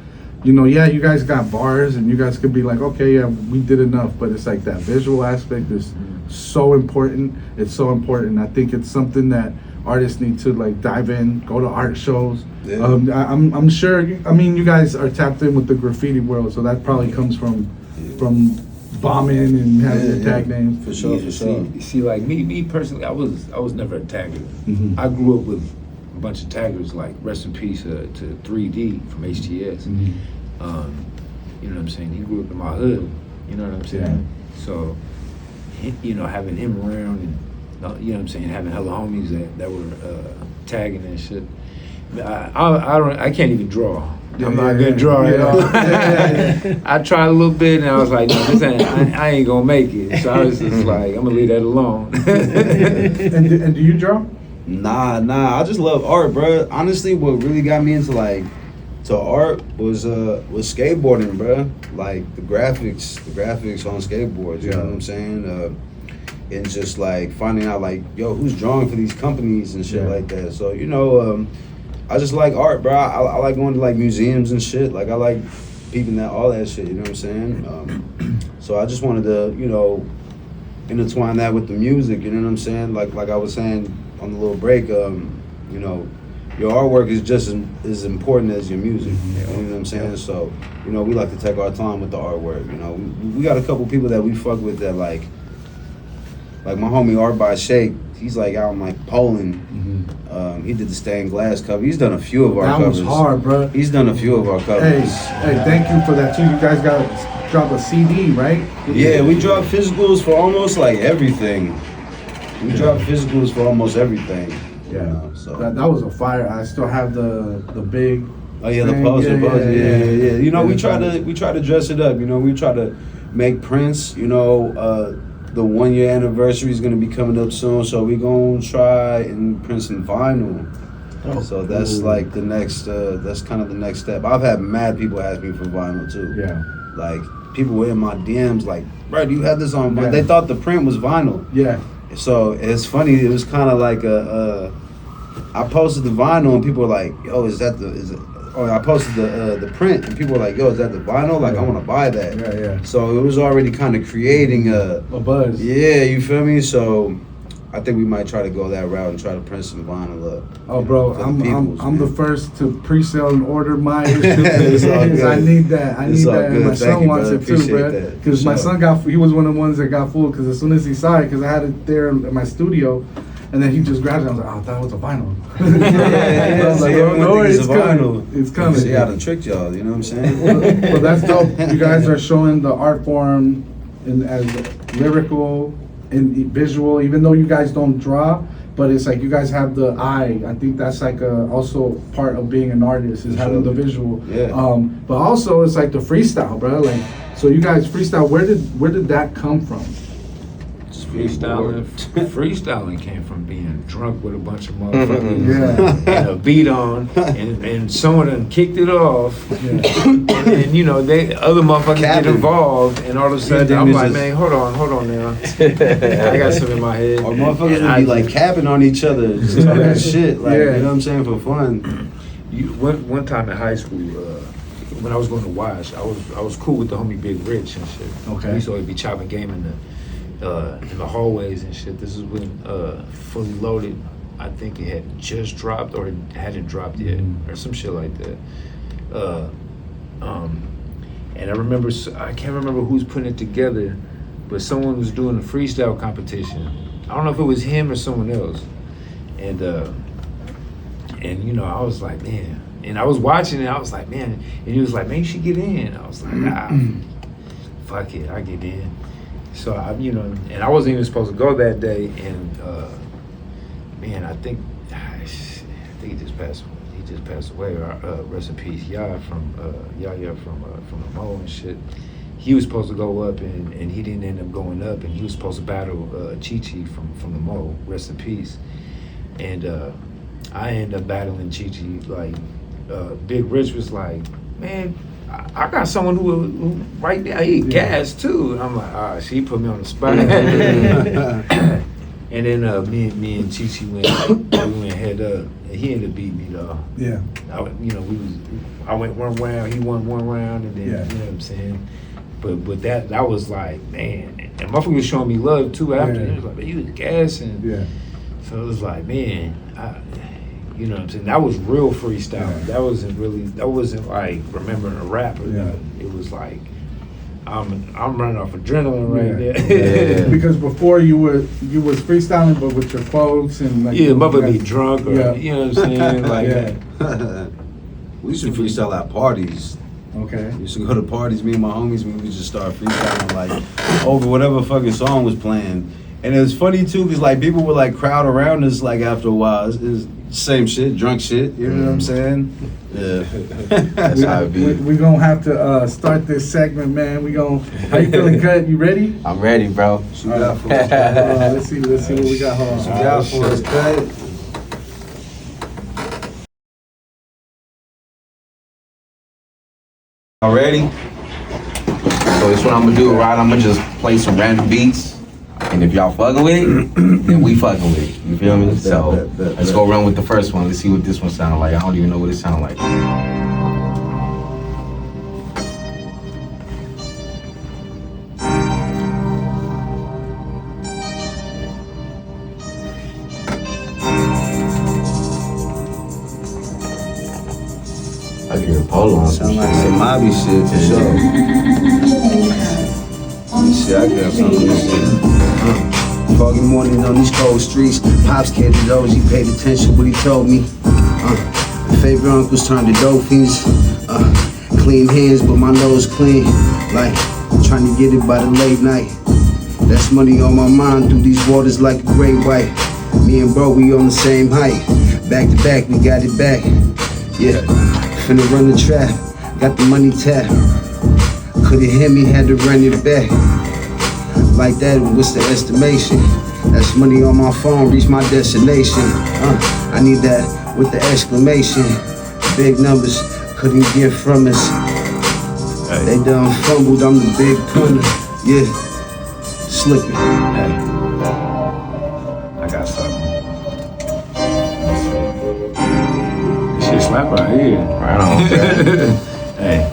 you know, yeah, you guys got bars and you guys could be like, okay, yeah, we did enough, but it's like that visual aspect is so important. It's so important. I think it's something that artists need to like dive in, go to art shows. Yeah. I'm sure, I mean, you guys are tapped in with the graffiti world, so that probably comes from bombing and having your tag names. For sure, for sure. See, like me personally, I was never a tagger. Mhm. I grew up with a bunch of taggers, like rest in peace to 3D from HTS. Mhm. You know what I'm saying? He grew up in my hood. You know what I'm saying? So, you know, having him around and you know what I'm saying, having hella homies that were tagging and shit. I can't even draw. I'm not a good drawer at all. I tried a little bit and I was like, no, this ain't, I ain't gonna make it. So I was just like, I'm gonna leave that alone. And do you draw? Nah. I just love art, bro. Honestly, what really got me into art was skateboarding, bro. Like the graphics on skateboards. You know what I'm saying? And just like finding out like, yo, who's drawing for these companies and shit like that. So you know, I just like art, bro. I like going to like museums and shit. Like I like peeping that all that shit. You know what I'm saying? So I just wanted to, you know, intertwine that with the music. You know what I'm saying? Like I was saying on the little break, you know, your artwork is just as important as your music. You know what I'm saying? So, you know, we like to take our time with the artwork. You know, we got a couple people that we fuck with that like my homie Art by Shake. He's like out in like Poland. He did the stained glass cover. He's done a few of our covers. That was hard, bro. He's done a few of our covers. Hey, thank you for that too. You guys got to drop a CD, right? Yeah, we drop physicals for almost like everything. We drop physicals for almost everything. Yeah. You know, so That was a fire. I still have the big. oh yeah, the thing. poster. Yeah. You know, Yeah, we try to dress it up. You know, we try to make prints. You know, the 1 year anniversary is gonna be coming up soon, so we're gonna try and print some vinyl. So that's like the next. That's kind of the next step. I've had mad people ask me for vinyl too. Yeah. Like people were in my DMs like, bro, do you have this on? Yeah. They thought the print was vinyl. Yeah. So it's funny. It was kind of like I posted the vinyl and people were like, yo, is it? Or I posted the print and people were like, yo, is that the vinyl? Like I want to buy that. Yeah. So it was already kind of creating a buzz. Yeah, you feel me? So I think we might try to go that route and try to print some vinyl up. Oh, bro, I'm the first to pre-sale and order my issue. It's all good. I need that. It's all And good. my Thank son you, wants brother. it too, Appreciate bro. that. Because my For son he was one of the ones that got fooled. Because as soon as he saw it, because I had it there in my studio, and then he just grabbed it. I was like, oh, that was a vinyl. I was like, See, oh, everyone no, thinks it's a vinyl. coming. It's coming. See, I done tricked y'all. You know what I'm saying? Well, that's dope. You guys are showing the art form as lyrical and visual, even though you guys don't draw. But it's like you guys have the eye. I think that's like also part of being an artist is having the visual. Yeah. But also it's like the freestyle, bro. Like so, you guys freestyle. Where did that come from? Freestyling came from being drunk with a bunch of motherfuckers and a beat on, and someone done kicked it off, and you know other motherfuckers get involved, and all of a sudden I'm like, man, hold on now, I got something in my head. Or motherfuckers would be like capping on each other, just talking shit, like you know what I'm saying, for fun. One time in high school, when I was going to Wash, I was cool with the homie Big Rich and shit. Okay. We used to always be chopping game in the hallways and shit. This is when Fully Loaded, I think it had just dropped or it hadn't dropped yet or some shit like that. And I remember, I can't remember who's putting it together, but someone was doing a freestyle competition. I don't know if it was him or someone else. And you know, I was like, man. And I was watching it, I was like, man. And he was like, man, you should get in. I was like, fuck it, I get in. So you know, and I wasn't even supposed to go that day. And man, I think he just passed. He just passed away. Rest in peace, Yaya from the Mo and shit. He was supposed to go up, and he didn't end up going up. And he was supposed to battle Chi-Chi from the Mo. Rest in peace. And I ended up battling Chi-Chi. Like Big Rich was like, man, I got someone who right now he gas too. And I'm like, she put me on the spot. And then me and Chichi went head up. And he ended up beating me though. Yeah. I went one round, he won one round, and then you know what I'm saying. But that was like, man, and motherfucker was showing me love too after. It was like, man, you was gassing. Yeah. So it was like, man, you know what I'm saying? That was real freestyle. Yeah. That wasn't like remembering a rap or nothing. It was like, I'm running off adrenaline right there. Yeah. Because before you was freestyling, but with your folks and like motherfucker be drunk or you know what I'm saying, like that. We used to freestyle at parties. Okay. We used to go to parties, me and my homies, we would just start freestyling like over whatever fucking song was playing. And it was funny too, cause like people would like crowd around us like after a while. It's same shit, drunk shit. You know what I'm saying? Yeah. That's how it be. We gonna have to start this segment, man. How you feeling, Cut? You ready? I'm ready, bro. What you got for us? Let's see what we got. Hold on. What you got for us, Cut? All ready? So this is what I'm gonna do, right? I'm gonna just play some random beats. And if y'all fucking with it, then we fucking with it. You feel me? So let's go run with the first one. Let's see what this one sounds like. I don't even know what it sounds like. I can hear Polo on some Sound like shit. some mobby shit for sure. Let me see, I got some of this shit. Foggy mornings on these cold streets. Pops came to those, he paid attention what he told me. Favorite uncles turned to dolphins. Clean hands, but my nose clean. Like, trying to get it by the late night. That's money on my mind through these waters like a great white. Me and bro, we on the same height. Back to back, we got it back. Yeah, finna run the trap. Got the money tapped. Couldn't hit me, had to run it back. Like that, what's the estimation? That's money on my phone, reach my destination. I need that with the exclamation. Big numbers, couldn't get from us. They done fumbled, I'm the big punter. Yeah, Slicker. I got something. This shit slap right here. Right on. Hey.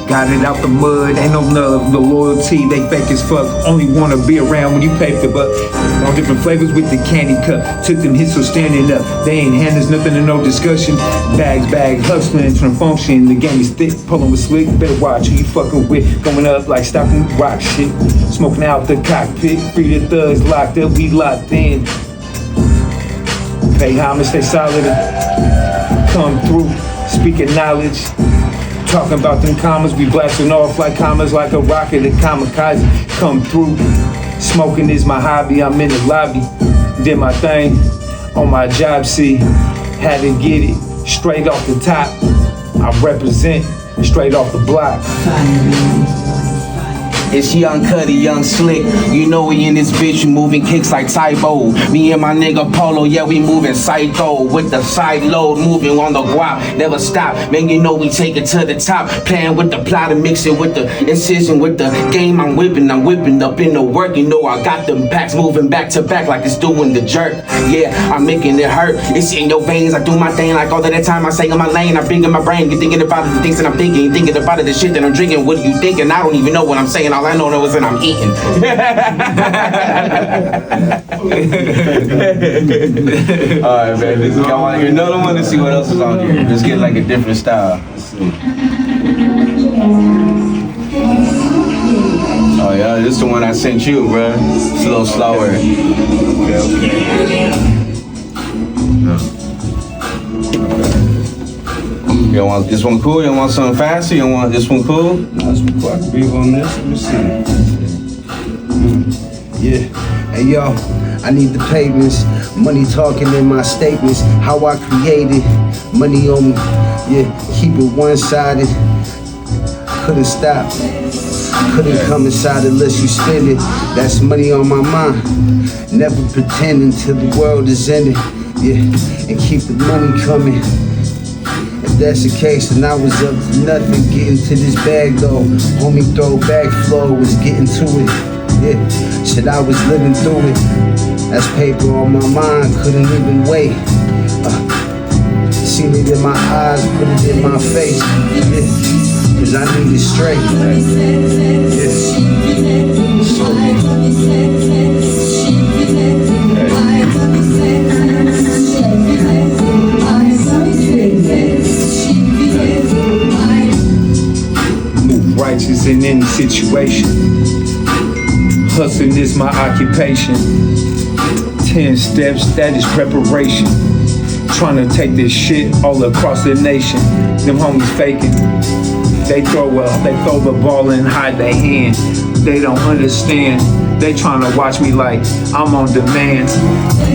Got it out the mud, ain't no love, no loyalty, they fake as fuck. Only wanna be around when you pay for the buck. All different flavors with the candy cup. Took them hits, so standing up. They ain't handers, nothing to no discussion. Bags, hustling, trying to function. The game is thick, pulling with slick. Better watch who you fucking with. Going up like stopping rock shit. Smoking out the cockpit. Free the thugs locked up, we locked in. Pay homage, stay solid. Come through, speaking knowledge. Talking about them commas, we blasting off like commas, like a rocket, a kamikaze. Come through, smoking is my hobby, I'm in the lobby. Did my thing on my job, see. Had to get it straight off the top. I represent straight off the block. It's Young Cuddy, Young Slick. You know we in this bitch, we moving kicks like Tybo. Me and my nigga Polo, yeah, we moving psycho. With the side load, moving on the guap. Never stop, man, you know we take it to the top. Playing with the plot and mixing with the incision. With the game I'm whipping up in the work. You know I got them packs moving back to back like it's doing the jerk. Yeah, I'm making it hurt. It's in your veins, I do my thing like all of that time I say in my lane. I bring in my brain, you thinking about it, the things that I'm thinking. You thinking about it, the shit that I'm drinking. What are you thinking? I don't even know what I'm saying. All I know is that I'm eating. Alright, man. Y'all want to hear another one? Let's see what else is on here. Let's get like a different style. Let's see. Oh, yeah. This is the one I sent you, bro. It's a little slower. Okay. You don't want this one cool? You don't want something faster? You don't want this one cool? No, this one cool. I can breathe on this. Let me see. Yeah. Hey, yo, I need the pavements. Money talking in my statements. How I created. Money on me. Yeah, keep it one-sided. Couldn't stop. Couldn't come inside unless you spend it. That's money on my mind. Never pretending till the world is ended. Yeah, and keep the money coming. If that's the case, then I was up to nothing. Getting to this bag though. Homie throwback flow was getting to it. Yeah, shit, I was living through it. That's paper on my mind, couldn't even wait. Seen it in my eyes, put it in my face. Yeah, cause I need it straight. Move righteous in any situation. Hustling is my occupation. 10 steps, that is preparation. Trying to take this shit all across the nation. Them homies faking. They throw the ball and hide their hand. They don't understand. They trying to watch me like I'm on demand.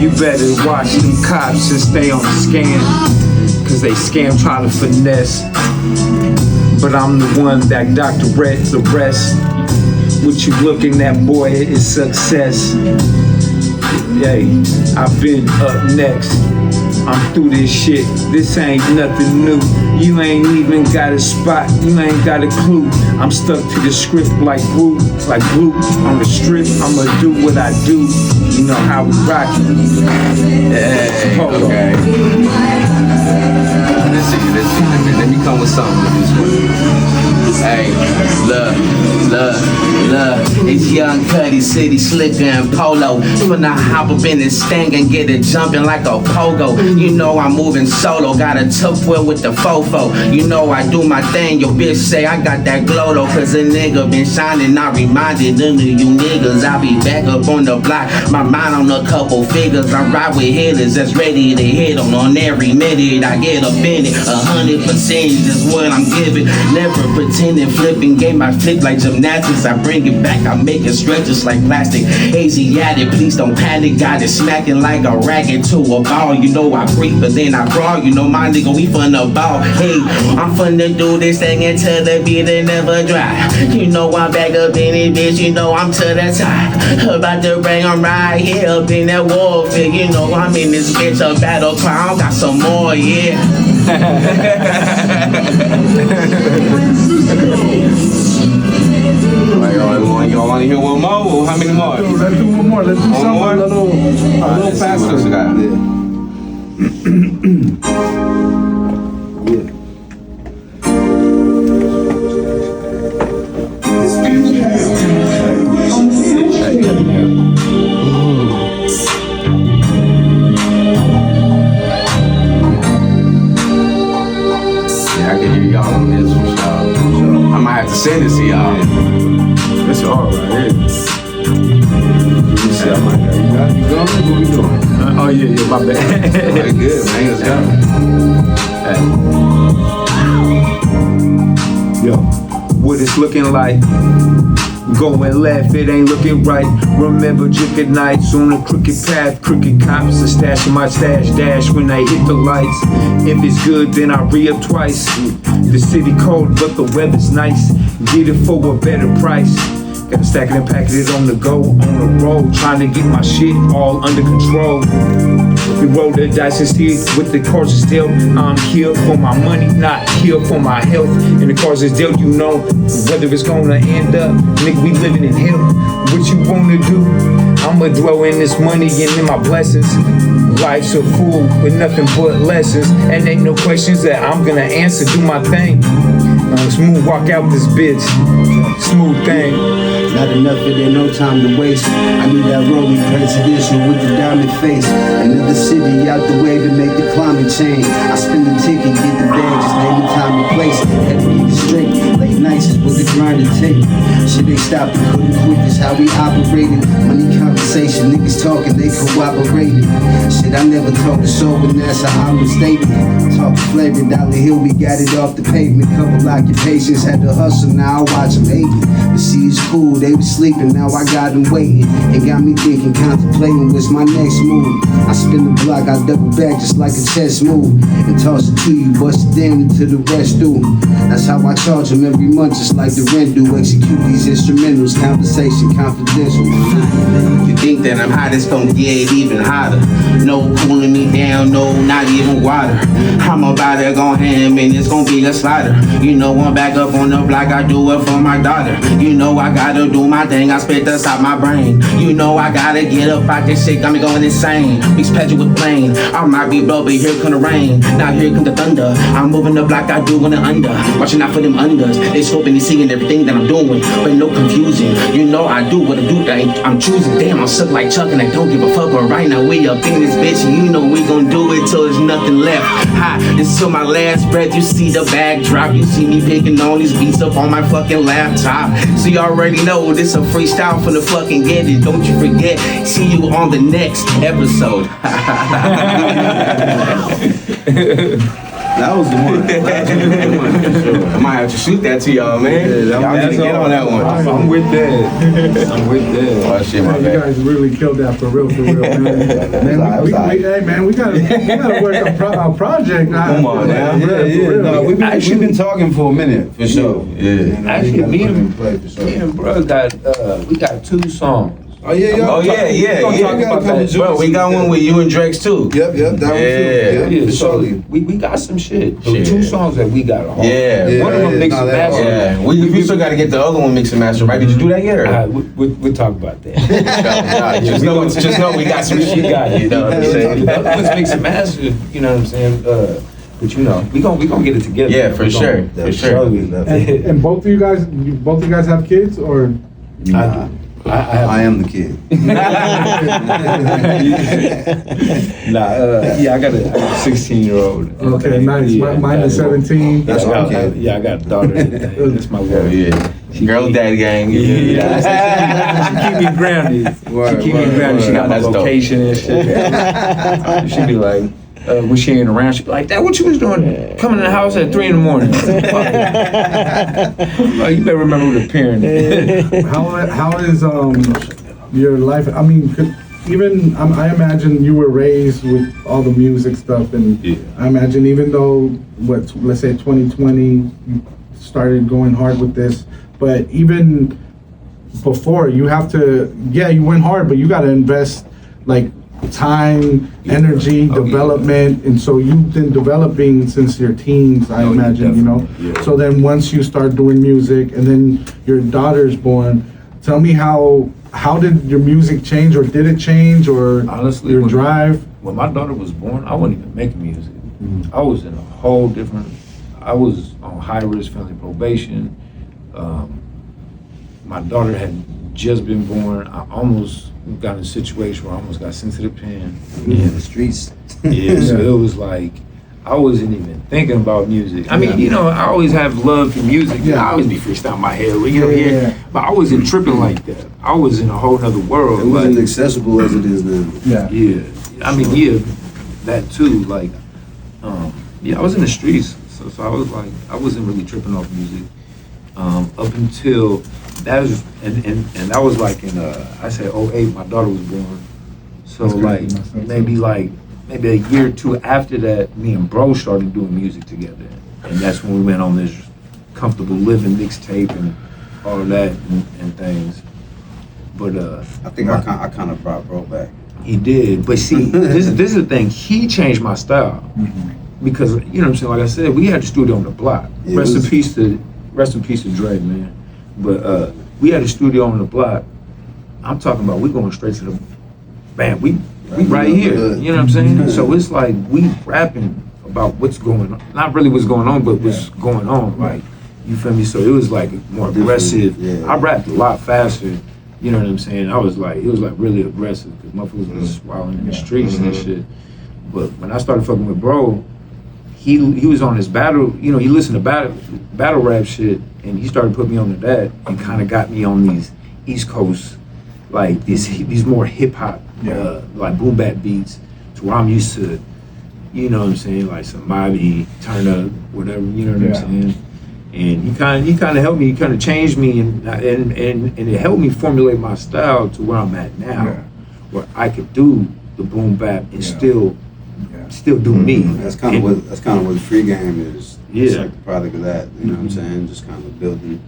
You better watch them cops and stay on the scan. Cause they scam try to finesse. But I'm the one that doctorate the rest. What you looking at, boy, is success. Hey, I've been up next. I'm through this shit, this ain't nothing new. You ain't even got a spot, you ain't got a clue. I'm stuck to the script like glue on the strip. I'ma do what I do, you know how we rock it. Hey, Polo. okay. Let's see. Let me come with something with this one. Hey, look. It's Young City City Slicker and Polo. Finna hop up in this thing and get it jumping like a pogo. You know I'm moving solo, got a tough wheel with the fofo. You know I do my thing, your bitch say I got that glow though. Cause a nigga been shining, I reminded them of you niggas. I be back up on the block, my mind on a couple figures. I ride with hitters that's ready to hit on every minute. I get offended, 100% is what I'm giving. Never pretending, flipping, game I flip like gymnastics. I bring it back, I make it stretches like plastic. Asiatic, please don't panic. Got it smacking like a racket to a ball. You know I breathe, but then I crawl. You know my nigga, we finna ball. Hey, I'm finna do this thing until the beat and never dry. You know I'm back up in it, bitch. You know I'm to the top. About to bring them right here up in that warfare. You know I'm in this bitch, a battle crown. Got some more, yeah. Y'all want to hear one more? Or how many more? Let's do one more. Let's do something a little faster. Yeah, I can hear y'all on this one, y'all. I might have to send this to y'all. It's all right here. You see, I'm like, you going? What we doing? Oh yeah, my bad. Very good, man. Let's go. Yo, what it's looking like. Going left, it ain't looking right. Remember crooked nights on a crooked path. Crooked cops are stashing my stash dash when they hit the lights. If it's good, then I re-up twice. The city cold, but the weather's nice. Get it for a better price. Gotta stack it and pack it on the go, on the road. Trying to get my shit all under control. We roll the dice and see with the cards is dealt. I'm here for my money, not here for my health. And the cards is dealt, you know whether it's gonna end up. Nigga, we living in hell. What you wanna do? I'ma dwell in this money and in my blessings. Life's so cool with nothing but lessons. And ain't no questions that I'm gonna answer. Do my thing. Smooth walk out this bitch. Smooth thing. Not enough, it ain't no time to waste. I need that rolling presidential with the diamond face. Another city out the way to make the climate change. I spend the ticket, get the bag, just name the time and place. Had to keep it straight. Late nights is what the grind and take. Shit ain't stopping, couldn't quit, this how we operated. Money conversation, niggas talking, they cooperated. Shit, I never talk to soberness, I'm mistaken. Talk flavor, Dollar Hill, we got it off the pavement. Couple occupations, had to hustle, now I watch them hating. But see, it's cool, they was sleeping, now I got them waiting. It got me thinking, contemplating what's my next move. I spin the block, I double back just like a chess move. And toss it to you, bust it down into the rest through. That's how I charge them every month, just like the rent can do. Execute these instrumentals, conversation confidential. You think that I'm hot, it's gonna get even hotter. No cooling me down, no, not even water. I'm about to go ham and it's gonna be a slaughter. You know I'm back up on the block, I do it for my daughter. You know I gotta do my thing, I spit this out my brain. You know I gotta get up out this shit, got me going insane. Mix patchy with plane, I might be blow, but here come the rain. Now here come the thunder, I'm moving the block, I do in the under. Watching out for them unders, they scoping, they seeing everything that I'm doing. But no confusion, you know I do what I do, I'm choosing. Damn, I'm suck like Chuck and I don't give a fuck. But right now we up in this bitch and you know we gon' do it till there's nothing left. Ha, this till my last breath, you see the backdrop. You see me picking on these beats up on my fucking laptop. So you already know this a freestyle for the fucking get it. Don't you forget, see you on the next episode. That was the one. I might have to shoot that to y'all, man. Yeah, y'all need to get on that one. I'm with that. I'm with that. Oh shit, my You bad. guys really killed that for real, man. We gotta work a project now. Come on, man. Yeah. No, we've been talking for a minute, for sure. Yeah. Actually, me sure. and bro got we got 2 songs. Oh yeah, Oh yeah. Bro, we got one with you and Drex too. Yep, that one Yeah. too. Yeah, so Surely. we got some shit. Shit. 2 songs that we got on. Yeah. One of them mixed and mastered. Yeah, we still got to get the other one mixed and mastered, right? Did you do that yet? Or? We'll talk about that. Just know we got some shit. You know what I'm saying? The other one's mixed and mastered. You know what I'm saying? But you know, we gonna get it together. Yeah, for sure. For sure. And both of you guys have kids or? I am the kid. I got a 16-year-old. Okay, nice. Mine is 17. That's my kid. Yeah, I got a daughter. That's my girl. Yeah. Girl daddy gang. Yeah. She keep me grounded. She keep me grounded. She got my That's dope. location and shit. She be like, when she ain't around, she be like, "Dad, what you was doing? Coming in the house at 3 in the morning?" Like, you better remember who the parent is. How is your life? I mean, I imagine you were raised with all the music stuff, and I imagine even though let's say 2020, you started going hard with this, but even before you have to, you went hard, but you got to invest like time, energy, development, and so you've been developing since your teens, I imagine, you know. Yeah. So then once you start doing music, and then your daughter's born, tell me how did your music change, or did it change, or Honestly, your drive? When my daughter was born, I wasn't even making music. I was in a whole different. I was on high risk family probation. My daughter had just been born. I almost got in a situation where I almost got sent to the pen. In the streets. Yeah, so it was like I wasn't even thinking about music. I mean, you know, I always have love for music. Yeah. I always be freestyling my head, you know, but I wasn't tripping like that. I was in a whole other world. It wasn't accessible as it is now. Yeah. I mean, that too. Like, I was in the streets, so I was like, I wasn't really tripping off music up until that was, and that was like in I said 08, my daughter was born. So like maybe a year or 2 after that, me and bro started doing music together, and that's when we went on this comfortable living mixtape and all of that and things. But I think I kind of brought bro back. he did. But see, this is the thing. He changed my style because you know what I'm saying. Like I said, we had the studio on the block. Yeah, Rest in peace to Dre, man. But we had a studio on the block. I'm talking about we going straight to the bam. We right here. You know what I'm saying? So it's like we rapping about what's going on. Not really what's going on, but what's going on. Like, you feel me? So it was like more aggressive. Yeah. I rapped a lot faster. You know what I'm saying? It was like really aggressive because motherfuckers was swallowing in the streets and shit. But when I started fucking with bro, he was on his battle. You know, he listened to battle rap shit, and he started putting me on to that, and kind of got me on these East Coast, like these more hip hop, like boom bap beats, to where I'm used to. You know what I'm saying? Like some Bobby, Turn Up, whatever. You know what I'm saying? And he kind of helped me. He kind of changed me, and it helped me formulate my style to where I'm at now, where I could do the boom bap and still do me. That's kind of what the free game is. It's Yeah. like the product of that. You know what I'm saying? Just kind of building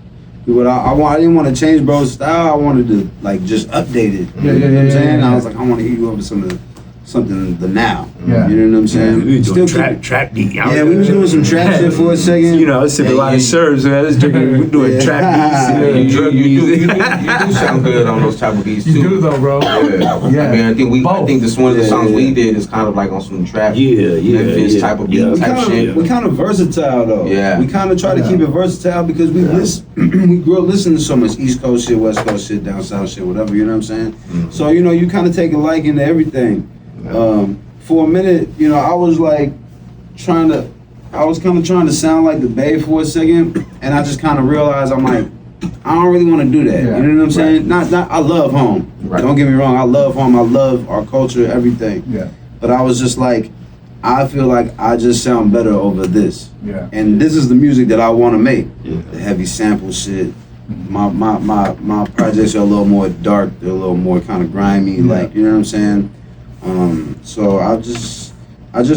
I didn't want to change bro's style. I wanted to like just update it. Yeah, You know what I'm saying? yeah. I was like, I want to hear you over something the now. Yeah. You know what I'm saying? We was Still doing trap beat. Yeah, we was doing some trap shit for a second. You know, it's a lot of serves, man. It's drinking. We doing trap beats. You do sound good on those type of beats too. You do though, bro. Yeah. Yeah. I mean, I think this one of the Yeah, songs yeah. we did is kind of like on some trap, Yeah, Memphis type of beat yeah. type shit. We kind of versatile though. Yeah. We kind of try to keep it versatile because we we grew up listening to so much East Coast shit, West Coast shit, down South shit, whatever. You know what I'm saying? Mm-hmm. So you kind of take a liking to everything. For a minute, I was kind of trying to sound like the Bay for a second, and I just kind of realized I'm like, I don't really want to do that. Yeah. You know what I'm saying? Not. I love home. Right. Don't get me wrong. I love home. I love our culture, everything. Yeah. But I was just like, I feel like I just sound better over this. Yeah. And this is the music that I want to make. The heavy sample shit. My projects are a little more dark. They're a little more kind of grimy. Like, you know what I'm saying? So I just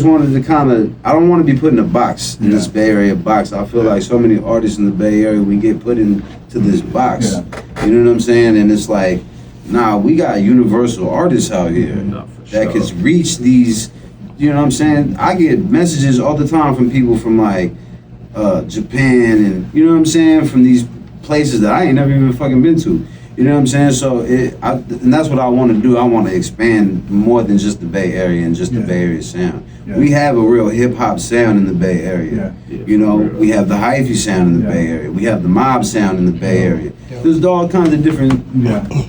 wanted to kind of, I don't want to be put in a box, in this Bay Area box. I feel like so many artists in the Bay Area, we get put into this box. Yeah. You know what I'm saying? And it's like, nah, we got universal artists out here that could reach these, you know what I'm saying? I get messages all the time from people from like Japan and, you know what I'm saying? From these places that I ain't never even fucking been to. You know what I'm saying? So and that's what I want to do. I want to expand more than just the Bay Area and just the Bay Area sound. Yeah. We have a real hip hop sound in the Bay Area. We have the hyphy sound in the Bay Area. We have the mob sound in the Bay Area. There's all kinds of different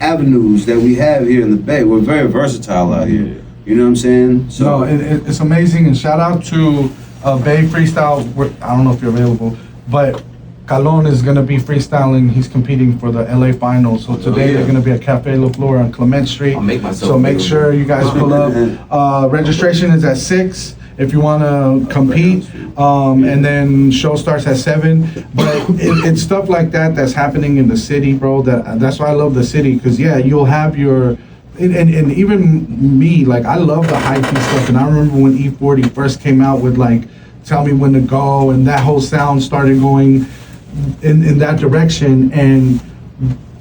avenues that we have here in the Bay. We're very versatile out here. You know what I'm saying? So it's amazing, and shout out to Bay Freestyle. I don't know if you're available, but Calon is going to be freestyling. He's competing for the LA finals. So today they're going to be at Cafe La Flor on Clement Street. I'll make myself so make available. sure you guys pull up. Registration is at 6 if you want to compete. And then show starts at 7. But it's stuff like that that's happening in the city, bro. That's why I love the city, because you'll have your... And even me, like, I love the hyphy stuff. And I remember when E40 first came out with like Tell Me When to Go, and that whole sound started going in that direction. And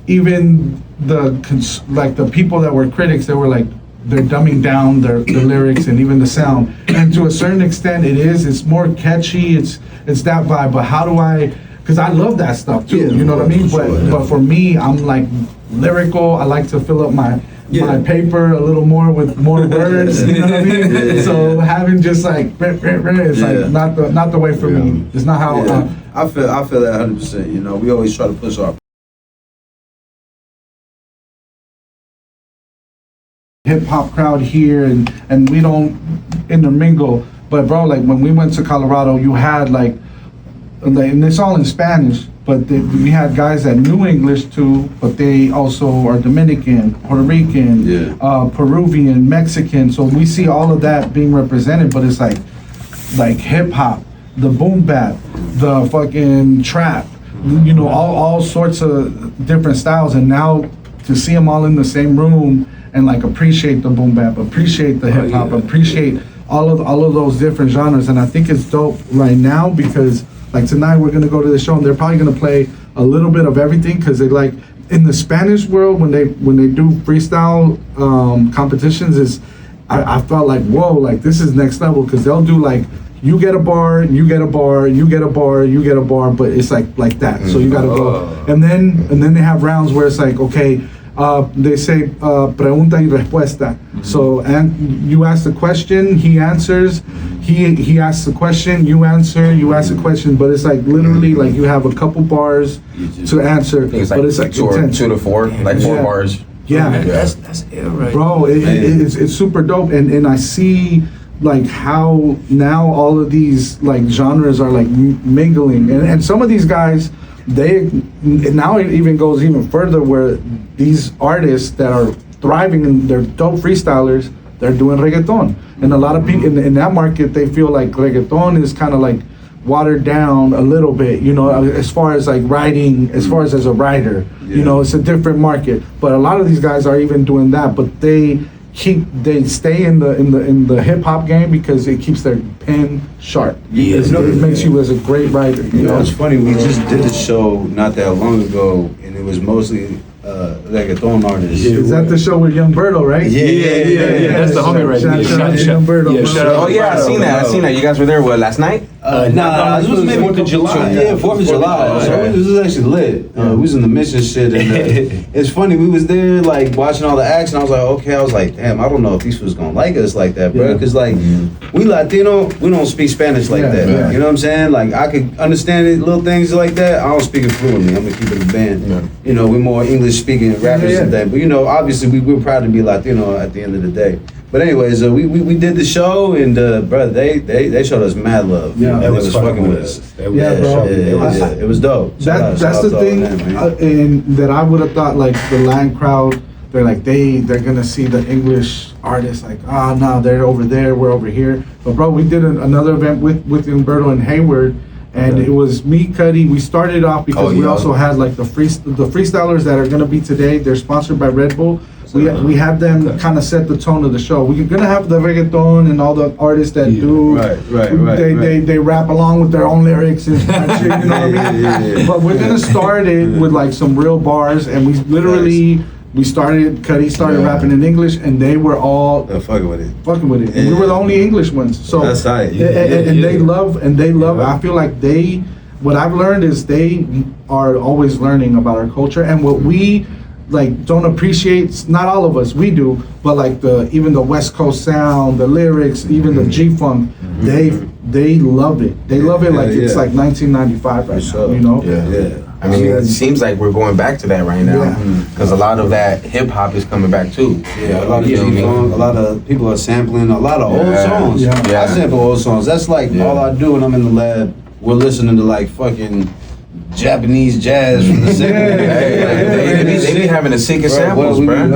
even the people that were critics, they were like, they're dumbing down their lyrics and even the sound. And to a certain extent it's more catchy, it's that vibe. But how do because I love that stuff too, you know what I mean? But for me, I'm like lyrical. I like to fill up my paper a little more with more words, you know what I mean? So having just like it's like not the way for me. It's not how I feel that 100%. We always try to push our hip hop crowd here, and we don't intermingle. But bro, like when we went to Colorado, you had like, and it's all in Spanish, but we had guys that knew English too, but they also are Dominican, Puerto Rican, Peruvian, Mexican. So we see all of that being represented, but it's like hip hop, the boom bap, the fucking trap, all sorts of different styles. And now to see them all in the same room and like appreciate the boom bap, appreciate the hip hop, appreciate all of those different genres. And I think it's dope right now because like tonight we're gonna go to the show and they're probably gonna play a little bit of everything, because they like in the Spanish world when they do freestyle competitions, I felt like, whoa, like this is next level, because they'll do like you get a bar, you get a bar, you get a bar, you get a bar, but it's like that. So you gotta go, and then they have rounds where it's like, okay, they say pregunta y respuesta. So and you ask the question, he answers. He asks the question, you answer. You ask the question, but it's like literally like you have a couple bars to answer. It's but like it's like 2 to 4, like 4 bars. Yeah, that's it, right? Bro, it's super dope, and I see like how now all of these like genres are like mingling, and some of these guys, now it even goes even further where these artists that are thriving and they're dope freestylers, they're doing reggaeton. And a lot of people in that market, they feel like reggaeton is kind of like watered down a little bit, as far as like writing, as far as a writer, it's a different market. But a lot of these guys are even doing that, but they they stay in the hip hop game because it keeps their pen sharp. Yeah, it makes you as a great writer. You know, it's funny. We just did a show not that long ago, and it was mostly reggaeton artists. Is that the show with Young Berto, right? Yeah. That's the homie right there. Shout out to Young Berto. Yeah, shout out. Oh yeah, I seen that. You guys were there last night? Nah, it was maybe 4th of July. Yeah, 4th of July. So it was actually lit. We was in the mission shit, and it's funny. We was there like watching all the action. I was like, okay. I was like, damn. I don't know if these was gonna like us like that, bro. Because like we Latino, we don't speak Spanish like that. Yeah. You know what I'm saying? Like I could understand it, little things like that. I don't speak it fluently. I'm gonna keep it a band. Yeah. You know, we're more English speaking rappers and that. But you know, obviously we're proud to be Latino at the end of the day. But anyways, we did the show, and bro, they showed us mad love. Yeah, they was fucking with us. Yeah, bro. It was dope. That's the thing, and that I would have thought like the Latin crowd. They're like they're gonna see the English artists like no, they're over there, we're over here. But bro, we did another event with Umberto and Hayward, and it was me, Cuddy. We started off because we also had like the freestylers that are gonna be today. They're sponsored by Red Bull. We had them kind of set the tone of the show. We're gonna have the reggaeton and all the artists that do. They rap along with their own lyrics and shit. You know what I mean? Yeah. But we're gonna start it with like some real bars, and we literally. We started. Cuddy started rapping in English, and they were all fucking with it. And we were the only English ones. So that's right. They love. I feel like what I've learned is they are always learning about our culture, and what we like don't appreciate. Not all of us, we do, but like even the West Coast sound, the lyrics, even the G-Funk, they love it. They love it like it's like 1995 right now. You know? Yeah. I mean, it seems like we're going back to that right now because a lot of that hip hop is coming back too. Yeah, a lot of G-Funk, a lot of people are sampling a lot of old songs. Yeah. I sample old songs. That's like all I do when I'm in the lab. We're listening to like fucking Japanese jazz from the 70s. They be having the sickest samples, bro.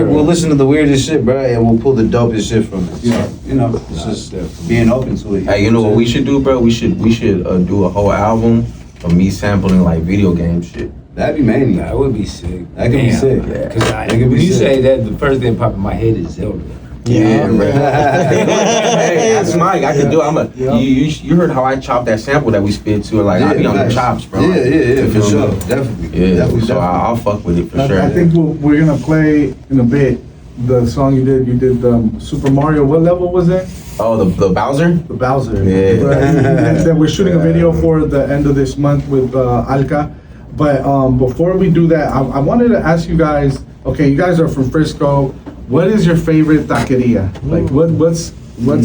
We'll listen to the weirdest shit, bro, and we'll pull the dopest shit from it. So, you know, it's just being open to it. Hey, you know what we should do, bro? We should do a whole album of me sampling like video game shit. That'd be mania. That would be sick. That could be sick. Because when you say that, the first thing popping in my head is Zelda. Yeah, bro. Hey, that's Mike. I can do it. You heard how I chopped that sample that we spit to? Like, I be on the chops, bro. Yeah, for sure. Definitely. Yeah, so I'll fuck with it for sure. I think we're gonna play in a bit the song you did. You did Super Mario. What level was it? Oh, the Bowser? The Bowser. Yeah. Right. That we're shooting a video for the end of this month with Alka. But before we do that, I wanted to ask you guys. Okay, you guys are from Frisco. What is your favorite taqueria? Like, what's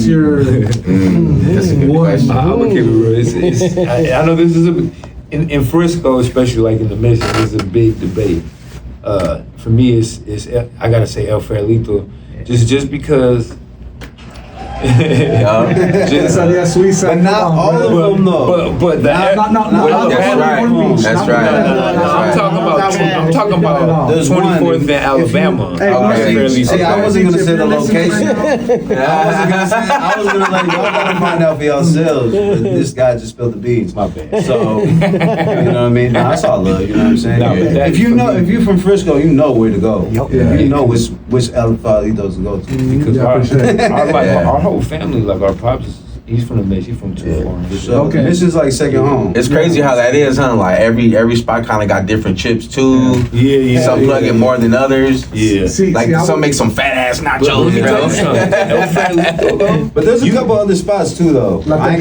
your? That's a good question. I'm gonna keep it real. I know this is in Frisco, especially like in the Mission, this is a big debate. For me, it's I gotta say El Farolito, just because. But not all of them though. But That's right. I'm talking about the 24th in Alabama. See, I wasn't gonna say the location. I was gonna let y'all gotta find out for yourselves. But this guy just spilled the beans. My bad. So you know what I mean? Nah, that's all love. You know what I'm saying? If you're from Frisco, you know where to go. You know which El Farolitos to go to. Because our whole family, like our pops, he's from the Mission, he's from Tulsa. So Mission's like second home. It's crazy how that is, huh? Like every spot kind of got different chips too. Yeah. Some plug in more than others. Yeah. Some make some fat ass nachos. You know? But there's a couple other spots too, though. I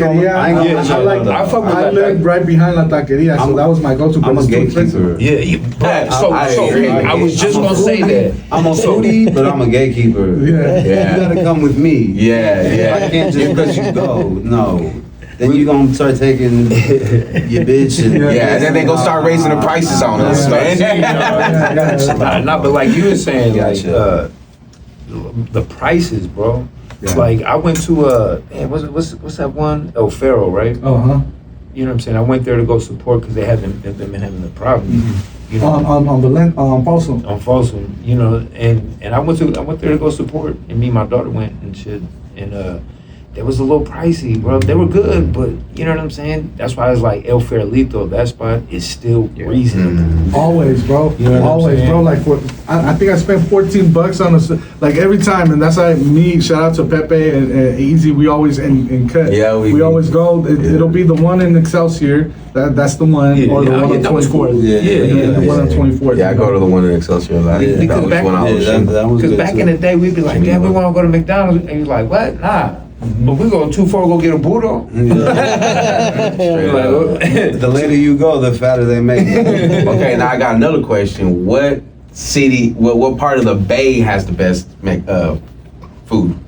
lived right behind La Taqueria, so that was my go-to. I'm a gatekeeper. I was just gonna say that. I'm a foodie, but I'm a gatekeeper. Yeah. You gotta come with me. Yeah. I can't just because you go. No. Then you gonna start taking your bitch and and then they gonna start raising the prices on us, man. But like you were saying, like the prices, bro. Like I went to what's that one? Oh, Pharaoh, right? You know what I'm saying? I went there to go support because they've been having a problem. You know, on Folsom. On Folsom, you know, and I went there to go support, and me and my daughter went and shit, and they was a little pricey, bro. They were good, but you know what I'm saying? That's why I was like, El Farolito, that spot is still reasonable. Always, bro. You know what I'm Always, saying? bro. Like, I think I spent $14 on like every time, and that's why me. Shout out to Pepe and Easy. We always in cut. Yeah, we always go. It'll be the one in Excelsior. That's the one, or the one on that was 24th. cool. The one on 24th. Yeah, I go to the one in Excelsior a lot. Yeah, That was back- when I was young. that was Because good back too. in the day, we'd be like, damn, we want to go to McDonald's. And you're like, what? Nah. But we go too far, go get a burrito. Straight Like, up. The later you go, the fatter they make it. Okay, now I got another question. What city, what part of the Bay has the best food?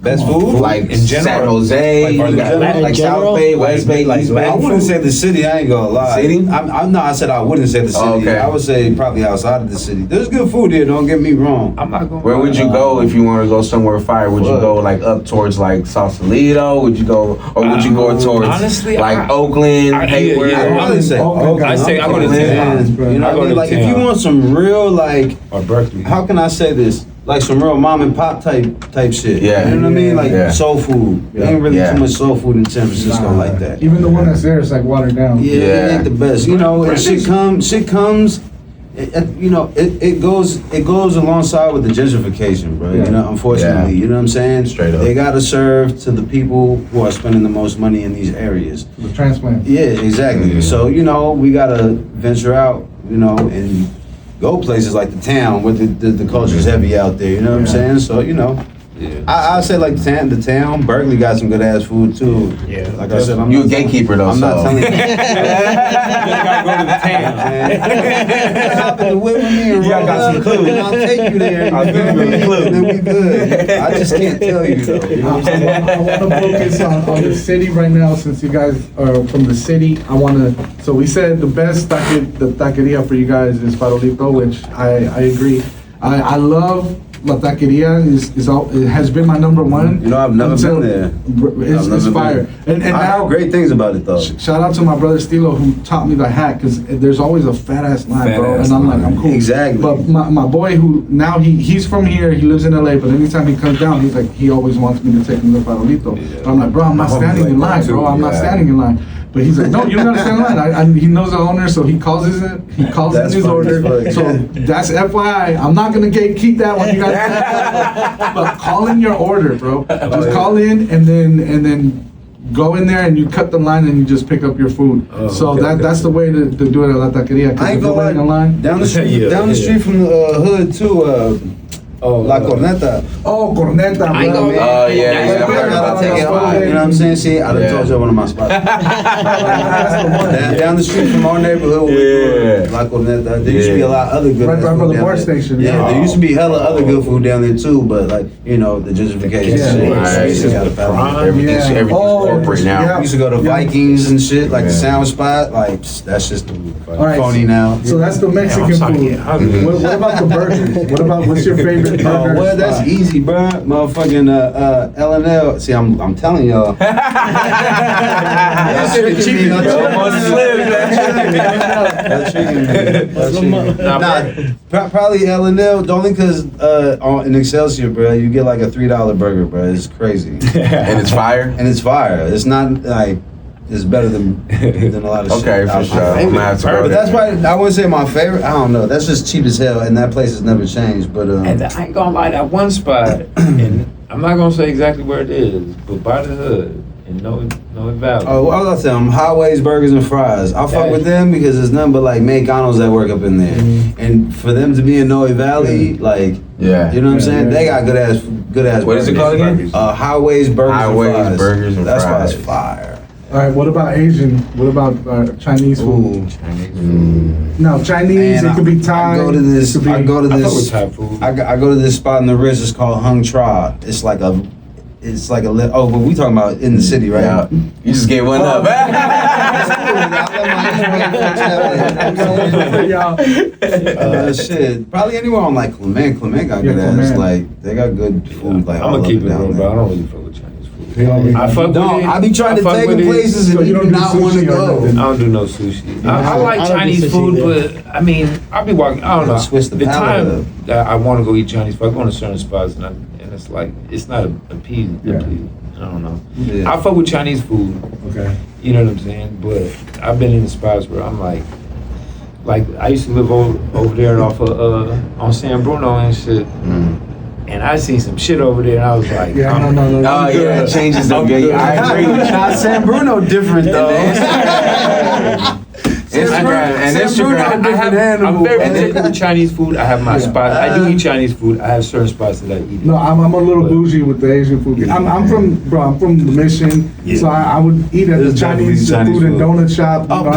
Best food? Like In general? San Jose, Like, you got in like general? South Bay, West Bay, like East I Bay. wouldn't say the city. I ain't gonna lie. City? I'm not. I said I wouldn't say the city. Okay. I would say probably outside of the city. There's good food here. Don't get me wrong. I'm not going Where would you go if you want to go somewhere fire? Would you go like up towards like Sausalito? Would you go, or would you go towards honestly, like Oakland, Hayward? yeah, I'd probably say Okay. I say I go to Oakland, town. You know I what I go mean? to Like if you town. want some real like, Or Berkeley. how can I say this? Like some real mom and pop type shit. Yeah. You know what I mean? Like Yeah. soul food. There ain't really too much soul food in San Francisco like that. Even the one that's there is like watered down. Yeah, it Yeah. ain't the best. You know, and shit comes. You know, it goes alongside with the gentrification, bro. Yeah. You know, unfortunately, Yeah. you know what I'm saying? Straight up. They gotta serve to the people who are spending the most money in these areas. The transplant. Yeah, exactly. Mhm. So, you know, we gotta venture out, you know, and go places like the town where the culture's heavy out there. You know what I'm saying? So, you know. I say like the town. Berkeley got some good ass food too. Yeah. Like I said, I'm You not a gatekeeper though, I'm not so. telling you. gotta go to the town. Hop in the whip with me and Yeah, I roll got some up, clues. and I'll take you there. I'll give you a clue. And then we good. I just can't tell you though. You know what I'm saying? I want to focus on the city right now, since you guys are from the city. I want to. So we said the best taqueria for you guys is Farolito, which I agree. I love La Taqueria. It has been my number one. You know, I've never been there. It's I've never fire. been. And I now heard great things about it though. Shout out to my brother Stylo who taught me the hack, because there's always a fat ass line, bro. Fat-ass And I'm like, line. I'm cool. Exactly. But my boy who now he's from here, he lives in LA, but anytime he comes down, he's like, he always wants me to take him to Farolito. Yeah. But I'm like, bro, I'm not My homie's standing like in that line, too, bro. I'm not yeah. standing in line. But he's like, no, you don't gotta stand in line. He knows the owner, so he calls in That's his funny order. as So fuck. that's FYI. I'm not gonna gatekeep that one. You guys, but call in your order, bro. Just call in and then go in there and you cut the line and you just pick up your food. So okay, okay. that's the way to do it at La Taqueria. 'Cause I ain't if you're gonna waiting in lie. line. Down the street, Yeah, down the yeah. street from the hood too. La Corneta. Oh, corneta, I ain't bro. gonna- Oh, yeah, I yeah. gotta take it home. You know what I'm saying? See, I done Yeah. told you one of my spots. That's the one. Down the street from our neighborhood, Yeah. La Corneta. There used to be a lot of other good Right ass by food the down bar there. station, Yeah, yeah. there used to be hella other good food down there too, but like, you know, the gentrification Yeah. shit. Right. So you just gotta balance it. Everything's Yeah. everything's Oh, corporate now. yeah. We used to go to Yeah. Vikings and shit, like the Yeah. sound spot. Like, that's just All right. phony now. So that's the Mexican I'm sorry, food. yeah, hungry. What about the burgers? What's your favorite Oh, burger? well, that's spot? easy, bro. Motherfucking L&L. See, I'm telling y'all. Y'all tricking me. Y'all tricking me. Nah, probably L&L. Only because in Excelsior, bro, you get like a $3 burger, bro. It's crazy, And it's fire? and it's fire. It's not like it's better than a lot of shit. Okay, for out sure. there. I'm gonna have to go But there. that's probably, I wouldn't say my favorite. I don't know. That's just cheap as hell, and that place has never changed. But And I ain't gonna lie, that one spot, and I'm not gonna say exactly where it is, but by the hood in North Valley. oh, what was I telling them? Highways, Burgers, and Fries. I fuck with them because there's nothing but like Mexicanos that work up in there, and for them to be in Noe Valley, like, Yeah. you know what I'm saying? Yeah. They got good ass. What is it called again? Highways, Burgers, Highways, and Fries. Burgers, and That's Fries. why it's fire. All right. What about Asian? What about Chinese food? No, Chinese. Man, It could be Thai. I go to this. it could be- I go to I fuck with this. Thai food. I go to this spot in the Ritz. It's called Hung Tra. It's like a. Oh, but we talking about in the city, right? Yeah. You just gave one up. Shit. Probably anywhere on like Clement. Clement got good ass. Clement. Like they got good food. Like I'm all gonna up keep it and down real, there. bro. I don't really fuck with Chinese food. Yeah. I fuck No, with it. I be trying to fuck take with them it. places and So you you don't do do not want to sushi or go. nothing? I don't do no sushi. I I like don't do Chinese sushi food, either. but I mean, I'll be walking. I don't know. Switch the the palate time up. that I want to go eat Chinese food, I go to certain spots, and it's like it's not appeasing. Yeah. You know don't know. Yeah. I fuck with Chinese food. Okay. You know what I'm saying? But I've been in the spots where I'm like I used to live over there off of on San Bruno and shit. And I seen some shit over there, and I was like, Yeah, no. Oh yeah, it changes the game. I agree with you. Nah, San Bruno different though. Instagram and Instagram. I'm very particular with Chinese food. I have my spots. I do eat Chinese food. I have certain spots that I eat. No, I'm a little bougie with the Asian food. I'm from the Mission, so I would eat at the It's Chinese definitely food and Chinese donut shop. Oh, we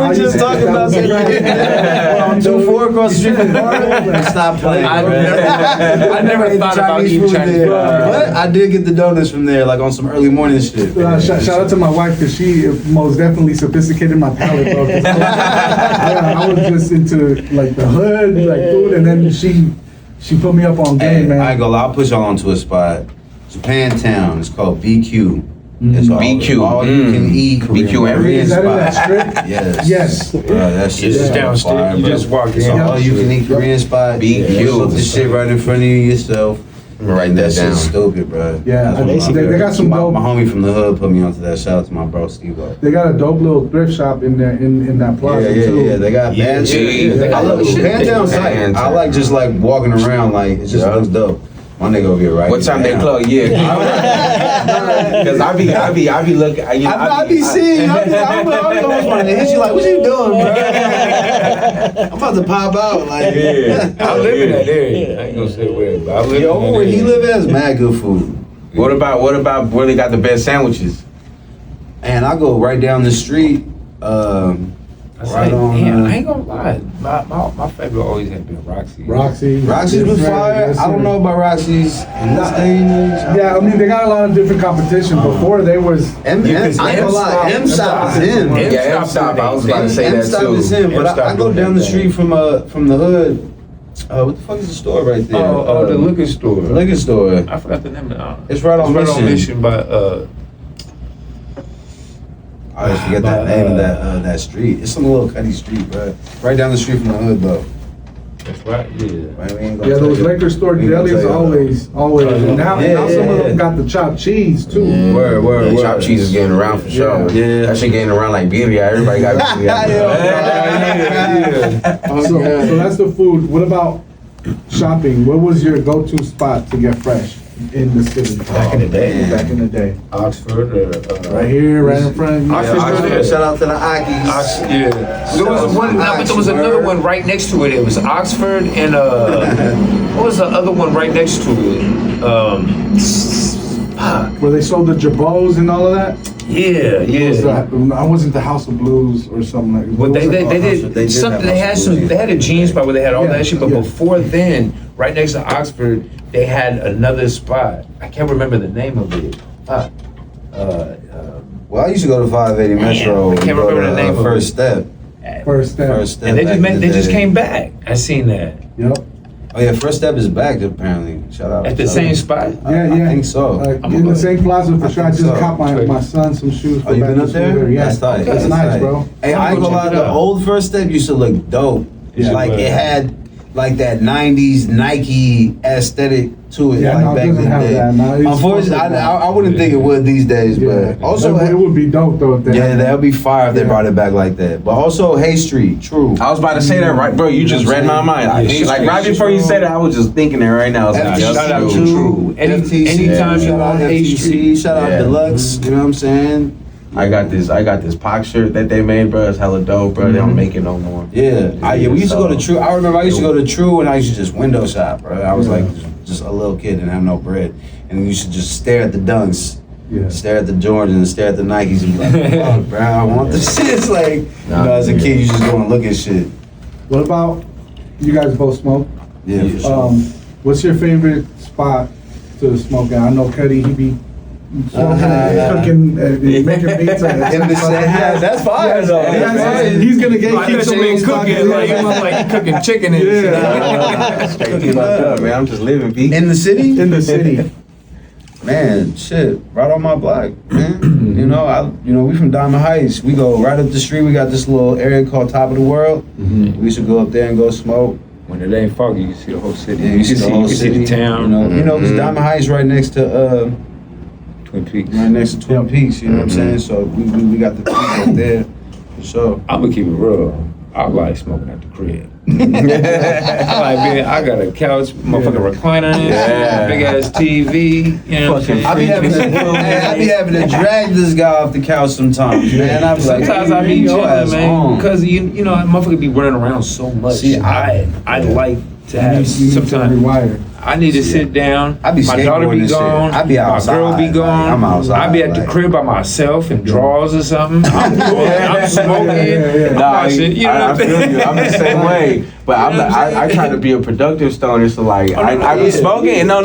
were just talking about that right now. On 2-4 across the street from Bartle. Stop playing. I never thought about eating Chinese food. But I did get the donuts from there, like on some early morning shit. Shout out to my wife because she most definitely sophisticated my palate, bro. I was just into like the hood, like food, and then she put me up on game, man. I ain't gonna lie, I'll push y'all onto a spot. Japantown. It's called BQ. It's all BQ. you can eat. BQ every Is that in that strip? Yes. Yes. That shit It's is just downstairs. fire, You bro. just walk It's in. all you can eat Korean spot. BQ. Put the shit right in front of you yourself. Write that down. Shit's stupid, bro. Yeah, they got some my dope. homie from the hood put me onto that. Shout out to my bro Stylo. They got a dope little thrift shop in there in that plaza too. Yeah. They got bad shit. yeah. I love Japantown's tight. Japantown. I like just like walking around, like it just looks dope. My nigga over here, right? What time they close? Yeah. Because I be looking. I be seeing. I'm almost wanting to hit you like, what you doing, bro? I'm about to pop out, like. I live in that area. I ain't gonna say where, but I live in Yo, that where he area. live at is mad good food. What about where they got the best sandwiches? And I go right down the street. I Right on. I ain't gonna lie. My favorite always has been Roxy. Roxy's Roxy's been fire. Yes, I don't sir. know about Roxy's in this day and age. Yeah, I mean they got a lot of different competition. Before they was I ain't gonna lie, M-Stop is in. Yeah, M-Stop. I was about to say that M-Stop too. is in, but I M-Stop go doing down that the street from the hood. What the fuck is the store right there? Oh, the liquor store. The liquor store. I forgot the name of it. It's right on Mission. Mission by I always forget that name of that street. It's some little cutty street, bro. Right down the street from the hood, though. That's right. Yeah. Right, we ain't gonna yeah, tell those you. liquor store We ain't gonna delis tell you. always. And now some of them got the chopped cheese too. Word. Yeah, chopped cheese is getting around for sure. Yeah. That shit getting around like birria. Everybody got birria. So that's the food. What about shopping? What was your go-to spot to get fresh in the city? Back in the day. Back in the day. Oxford. Right here, right in front of you. Oxford. Shout out to the Akis. Yeah. There was one, but there was another one right next to it. It was Oxford and what was the other one right next to it? Where they sold the jabos and all of that? Yeah. I wasn't the House of Blues or something like that. But they They did did something. have They had Oxford, they had a jeans spot where they had all Yeah, that shit. But yeah. before then, right next to Oxford, they had another spot. I can't remember the name of it. Well, I used to go to 580 Metro. I can't go remember to, the name of First it. Step. First step. First Step. And they back in the they just day. came back. I seen that Yep. Oh yeah, First Step is back apparently. Shout out. at the shout same out. spot. Yeah. I think so. In the same plaza for sure. I just so. caught my son some shoes. Oh, you been up there? Yeah, That's tight. That's nice, bro. Hey, I ain't gonna lie, check it the out. old First Step used to look dope. Yeah. Like it had like that 90s Nike aesthetic to it, Yeah, like no, it back in the doesn't have day. that. No, it's Unfortunately, supposed to I wouldn't think it would these days, Yeah. but also it would be dope though. If they yeah, had that would be fire if they Yeah. brought it back like that. But also Hay Street, true. I was about to say that, right, bro? You just read my mind. Like right before you said it, I was just thinking it right now. I was like, FTC, Shout out true. True. FTC, Anytime you shout out on Hay FTC, Street. shout out Yeah. Deluxe, you know what I'm saying? I got this Pac shirt that they made, bro. It's hella dope, bro. They don't make it no more. Yeah, we used to go to So- True. I remember I used to go to True and I used to just window shop, bro. I was like just a little kid and have no bread, and you should just stare at the Dunks, Yeah. stare at the Jordans, stare at the Nikes, and be like, "Fuck, bro, I want this shit." It's like, as a kid, you just go and look at shit. What about you guys both smoke? Yeah, for sure. What's your favorite spot to smoke at? I know Cuddy, he be smoking, cooking, making beats. In the sand. That's fire though. He's gonna get I keep thought some you meant little spots. cooking, like cooking chicken and shit. Straight up, man. I'm just living, B. In the city? In the city. Man, shit, right on my block, man. You know, we from Diamond Heights. We go right up the street. We got this little area called Top of the World. We used to go up there and go smoke. When it ain't foggy, you see the whole city. Yeah, you see the whole city. the town. You know, 'cause Diamond Heights right next to Twin Peaks. right next to Twin Peaks. You know what I'm saying? So we got the peak up there for sure. I'm gonna keep it real. I like smoking at the crib. I like being, I got a couch, motherfucking recliner in it, big ass TV. You know what I'm saying? I be having to drag this guy off the couch sometimes, man. I be like, Sometimes I be your chilling, ass man, home. because you know, motherfucker be running around so much. See, I like to have You need to sometimes. rewire. I need to sit down. I be my daughter skateboarding be and shit. gone. I be outside, My girl be like, gone. I'm outside, I be at the like- crib by myself in drawers or something. I'm smoking. I'm Nah, watching, you know I what I'm feel saying? you. I'm the same way, but I try to be a productive stoner. So like, I be smoking. And no.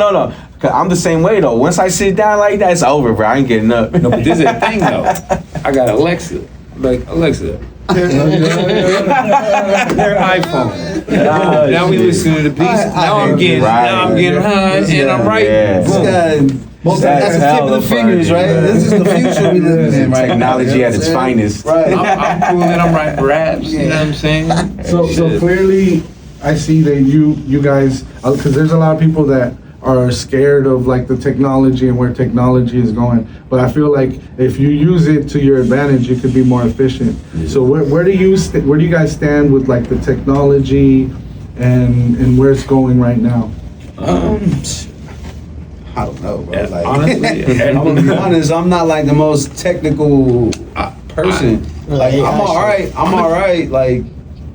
Cause I'm the same way though. Once I sit down like that, it's over, bro. I ain't getting up. No, but this is the thing though. I got Alexa. Like, Alexa, their iPhone. Now we listen to the beats. Now I'm getting high and I'm right. Yeah. Boom. That's the tip of the fingers, right? This is the future we live in, right? Technology at its finest. Right. I'm cool and I'm writing raps. You know what I'm saying? So clearly, I see that you guys, because there's a lot of people that are scared of like the technology and where technology is going. But I feel like if you use it to your advantage, you could be more efficient. So where do you guys stand with like the technology and where it's going right now? I don't know, bro. Yeah, Like, honestly, I'm gonna be honest. I'm not like the most technical person. Like, I'm all right. I'm all right. Like,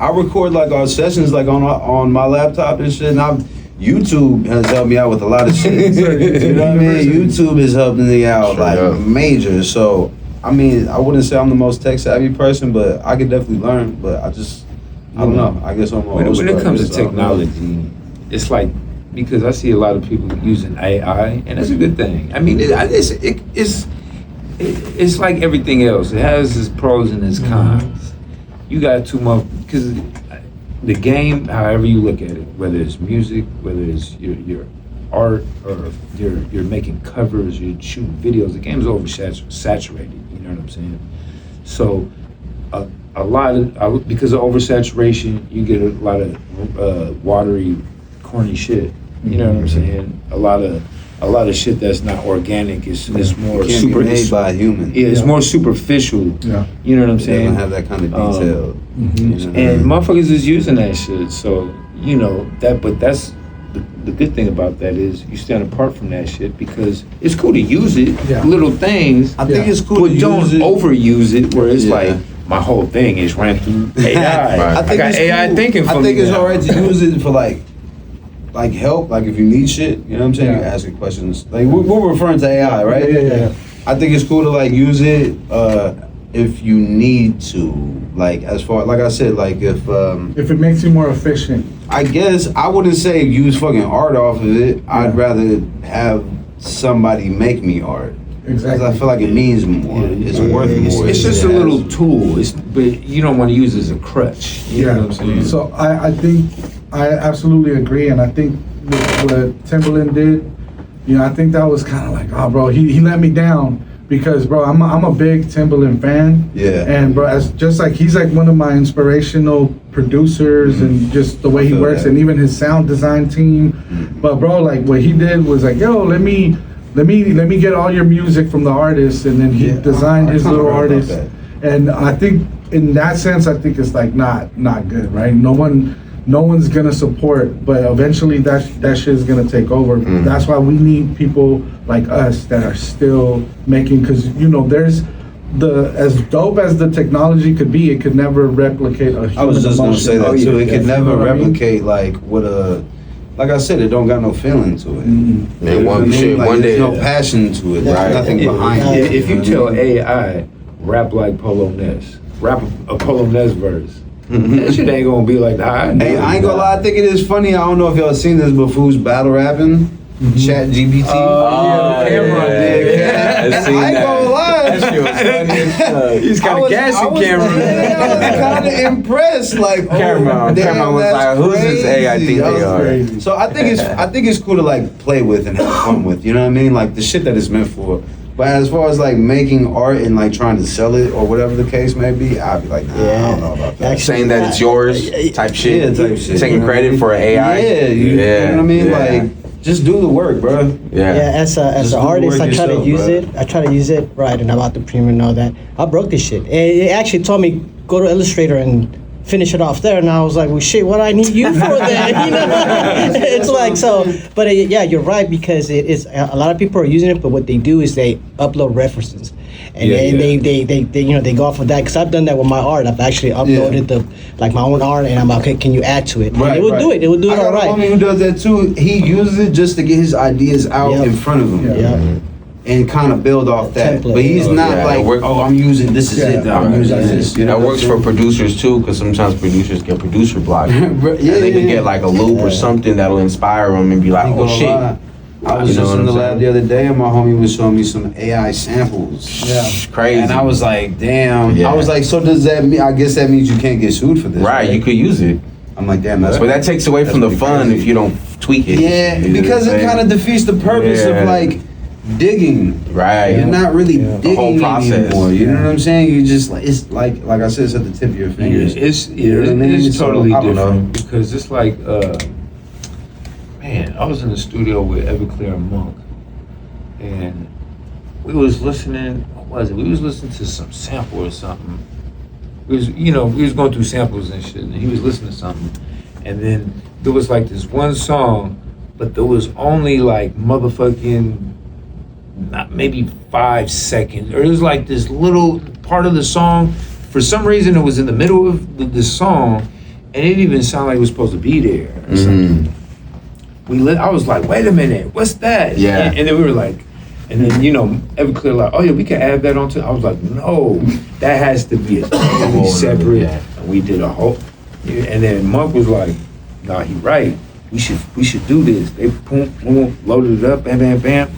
I record like our sessions like on my laptop and shit. And YouTube has helped me out with a lot of shit. You know what I mean? YouTube is helping me out major. So, I mean, I wouldn't say I'm the most tech savvy person, but I could definitely learn. But I don't know. I guess I'm when it comes to technology, it's like, because I see a lot of people using AI, and that's a good thing. I mean, it's like everything else. It has its pros and its cons. You got too much, because the game, however you look at it, whether it's music, whether it's your art, or you're making covers, you're shooting videos, the game's oversaturated. You know what I'm saying? So a lot of because of oversaturation, you get a lot of watery, corny shit. You know what I'm saying? A lot of shit that's not organic is more can't super be made by a human. Yeah, it's more superficial. Yeah. You know what I'm They saying? don't have that kind of detail. You know what I And mean? motherfuckers is using that shit. So, you know, but that's the good thing about that is you stand apart from that shit because it's cool to use it, little things, I think it's cool but to don't use it. overuse it where it's like my whole thing is ran through AI. I got it's AI cool. thinking for I me think it's now. alright to use it for like help, like if you need shit, you know what I'm saying? You ask it questions. Like we're referring to AI, right? Yeah. I think it's cool to like use it if you need to. Like as far like I said, like if it makes you more efficient. I guess I wouldn't say use fucking art off of it. I'd rather have somebody make me art. Exactly. Because I feel like it means more. It's worth more. It's just a little tool. But you don't want to use it as a crutch. You know what I'm saying? So I think I absolutely agree, and I think what Timbaland did, you know, I think that was kind of like, oh, bro, he let me down because, bro, I'm a big Timbaland fan. Yeah. And bro, he's like one of my inspirational producers, and just the way he works, and even his sound design team. But bro, like what he did was like, yo, let me get all your music from the artist, and then he designed his little artist. And I think in that sense, I think it's like not good, right? No one's gonna support, but eventually that shit is gonna take over. That's why we need people like us that are still making, because you know, there's as dope as the technology could be, it could never replicate a human I was just gonna emotion. say that too. It could never You know what I mean? replicate like what like I said, it don't got no feeling to it. Man, You know what I mean? Like, one day, there's no passion to it. There's nothing behind it. If you tell AI, rap like Polo Ness, rap a Polo Ness verse, that shit ain't gonna be like that. Hey, I ain't gonna lie, I think it is funny. I don't know if y'all seen this, but who's battle rapping? Chat GPT. Cameron did. I ain't gonna lie. He's got a gassing camera. I was kind of impressed. Like, Cameron was like, "Who's this AI think they are?" Crazy. So I think it's cool to like play with and have fun with. You know what I mean? Like the shit that it's meant for. But as far as like making art and like trying to sell it or whatever the case may be, I'd be like, nah, I don't know about that. saying that it's yours type shit. Yeah, type shit. Taking You know what I credit mean? for AI. Yeah, you know what I mean? Yeah. Like just do the work, bro. Yeah, as Just an do the artist, work I try yourself, to use bro. it. I try to use it right, and I'm about to premiere and all that. I broke this shit. It actually told me go to Illustrator and finish it off there, and I was like, well, shit, what do I need you for then? You know, it's like so. But yeah, you're right, because it is a lot of people are using it, but what they do is they upload references, and they you know they go off of that. Because I've done that with my art. I've actually uploaded my own art, and I'm like, okay, can you add to it? And it will do it. It will do it I all got a right. homie who does that too. He uses it just to get his ideas out Yep. in front of him. Yeah. And kind of build off that. Template. But he's not Yeah, like, work- oh, I'm using this is it. I'm using this. You know That what works I'm for saying? producers too, because sometimes producers get producer block. Yeah, And they can get like a loop or something that'll inspire them and be like, I ain't oh gonna shit. lie. I was You know just what in the I'm lab saying? the other day, and my homie was showing me some AI samples. Yeah. Crazy. And I was like, damn. Yeah. I was like, so does that mean? I guess that means you can't get sued for this, right, you could use it. I'm like, damn, that's. But that takes away from the pretty fun crazy. if you don't tweak it. Yeah, You know what because I'm it saying? kind of defeats the purpose Yeah. of like digging. Right. You're not really digging whole process. anymore. You know what I'm saying? You just like it's like I said, it's at the tip of your fingers. It's You know what I mean? it's So, totally I don't know. different because it's like, man, I was in the studio with Everclear and Monk, and we was listening. What was it? We was listening to some sample or something. We was going through samples and shit, and he was listening to something, and then there was like this one song, but there was only like motherfucking not maybe 5 seconds, or it was like this little part of the song. For some reason, it was in the middle of the song, and it didn't even sound like it was supposed to be there. Or something. I was like, wait a minute, what's that? Yeah. And then we were like, and then Everclear like, oh yeah, we can add that onto. I was like, no, that has to be a totally separate. Yeah. And we did a whole. And then Monk was like, nah, he right. We should do this. They boom, boom, loaded it up, bam, bam, bam.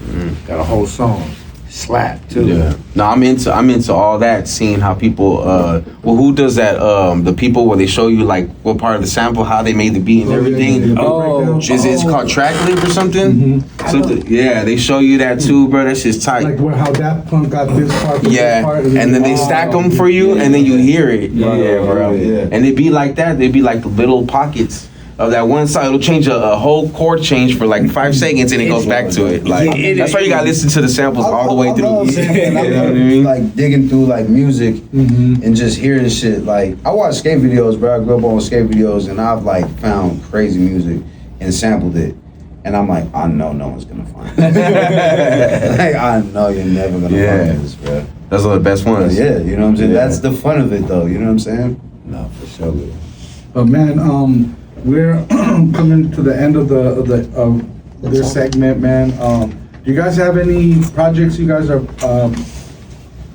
Got a whole song. Slap too. Yeah. No, I'm into all that, seeing how people who does that, the people where they show you like what part of the sample, how they made the beat and everything. It's called track lip or something. Yeah, they show you that too, bro. That's just tight. Like where that punk got this part, this Yeah, part, and then they stack them for you, and then you hear it. Yeah, bro. Yeah. And it'd be like that. They'd be like the little pockets of that one side. It'll change a whole chord change for like 5 seconds, and it goes back to it. Like that's why you gotta listen to the samples all the way I through. love sampling. I You know love, what I mean? like digging through like music and just hearing shit. Like I watch skate videos, bro. I grew up on skate videos, and I've like found crazy music and sampled it. And I'm like, I know no one's gonna find it. Like I know you're never gonna find this, bro. Those are the best ones. Yeah, you know what I'm saying? Yeah. That's the fun of it though, you know what I'm saying? No, for sure. But man, we're coming to the end of this segment, man. Do you guys have any projects you guys are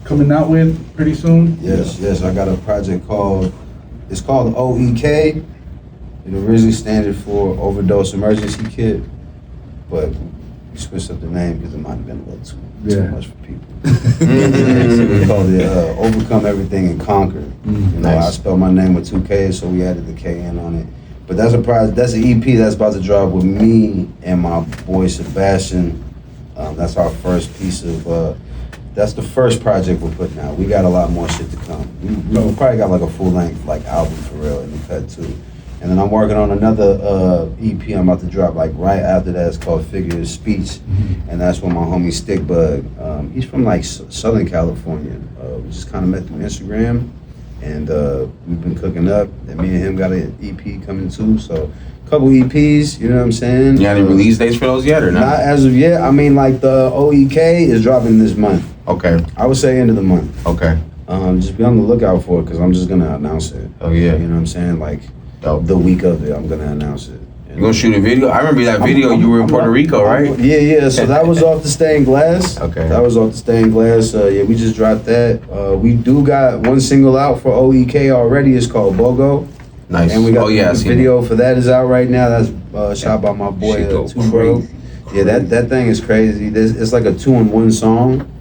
coming out with pretty soon? Yes, I got a project called OEK. It originally standard for Overdose Emergency Kit, but we switched up the name because it might have been a little too much for people. So we called it Overcome Everything and Conquer. You know, I spelled my name with 2 Ks, so we added the K in on it. But that's a project. That's an EP that's about to drop with me and my boy Sebastian. That's our first piece of. That's the first project we're putting out. We got a lot more shit to come. We probably got like a full length like album for real in the cut too. And then I'm working on another EP I'm about to drop like right after that. It's called Figure of Speech, and that's with my homie Stickbug. He's from like Southern California. We just kind of met through Instagram, and we've been cooking up. And me and him got an EP coming too. So a couple EPs, you know what I'm saying? You got any release dates for those yet or not? Not as of yet. I mean, like the OEK is dropping this month. Okay. I would say end of the month. Okay. Just be on the lookout for it because I'm just gonna announce it. Oh yeah. You know what I'm saying? Like Dope. the week of it, I'm gonna announce it. You gonna shoot a video? I remember that video. You were in Puerto Rico, right? Yeah. So that was off the Stained Glass. Okay. That was off the Stained Glass. Yeah, we just dropped that. We do got one single out for OEK already. It's called BOGO. Nice. And we got I the seen video for that is out right now. That's shot by my boy Shit go Two Bro. crazy. Yeah, that thing is crazy. It's like a 2-in-1 song.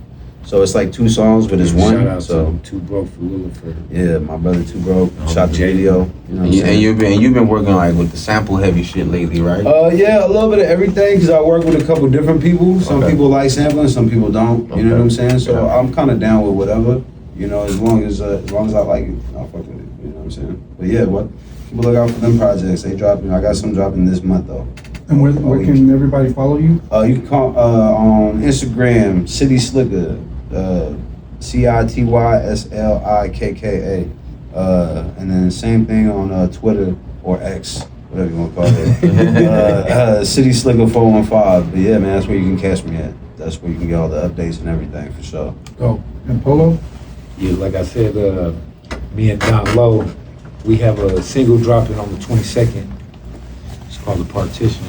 So it's like 2 songs, but it's one. Shout out So to Two Bro for Williford. yeah, my brother Two Bro shot the video. You know what I'm And saying? you've been working like with the sample heavy shit lately, right? Yeah, a little bit of everything because I work with a couple different people. Some Okay. people like sampling, some people don't. You know what I'm saying? So Yeah. I'm kind of down with whatever. You know, as long as I like it, I'll fuck with it. You know what I'm saying? But yeah, what? Keep a look out for them projects. They dropping. I got some dropping this month though. And where can everybody follow you? You can call on Instagram, City Slicker, CITYSLIKKA, and then same thing on Twitter or X, whatever you want to call it. City Slicker 415. But yeah, man, that's where you can catch me at. That's where you can get all the updates and everything for sure. Oh, and Polo? Yeah, like I said, me and Don Lowe, we have a single dropping on the 22nd. It's called The Partition.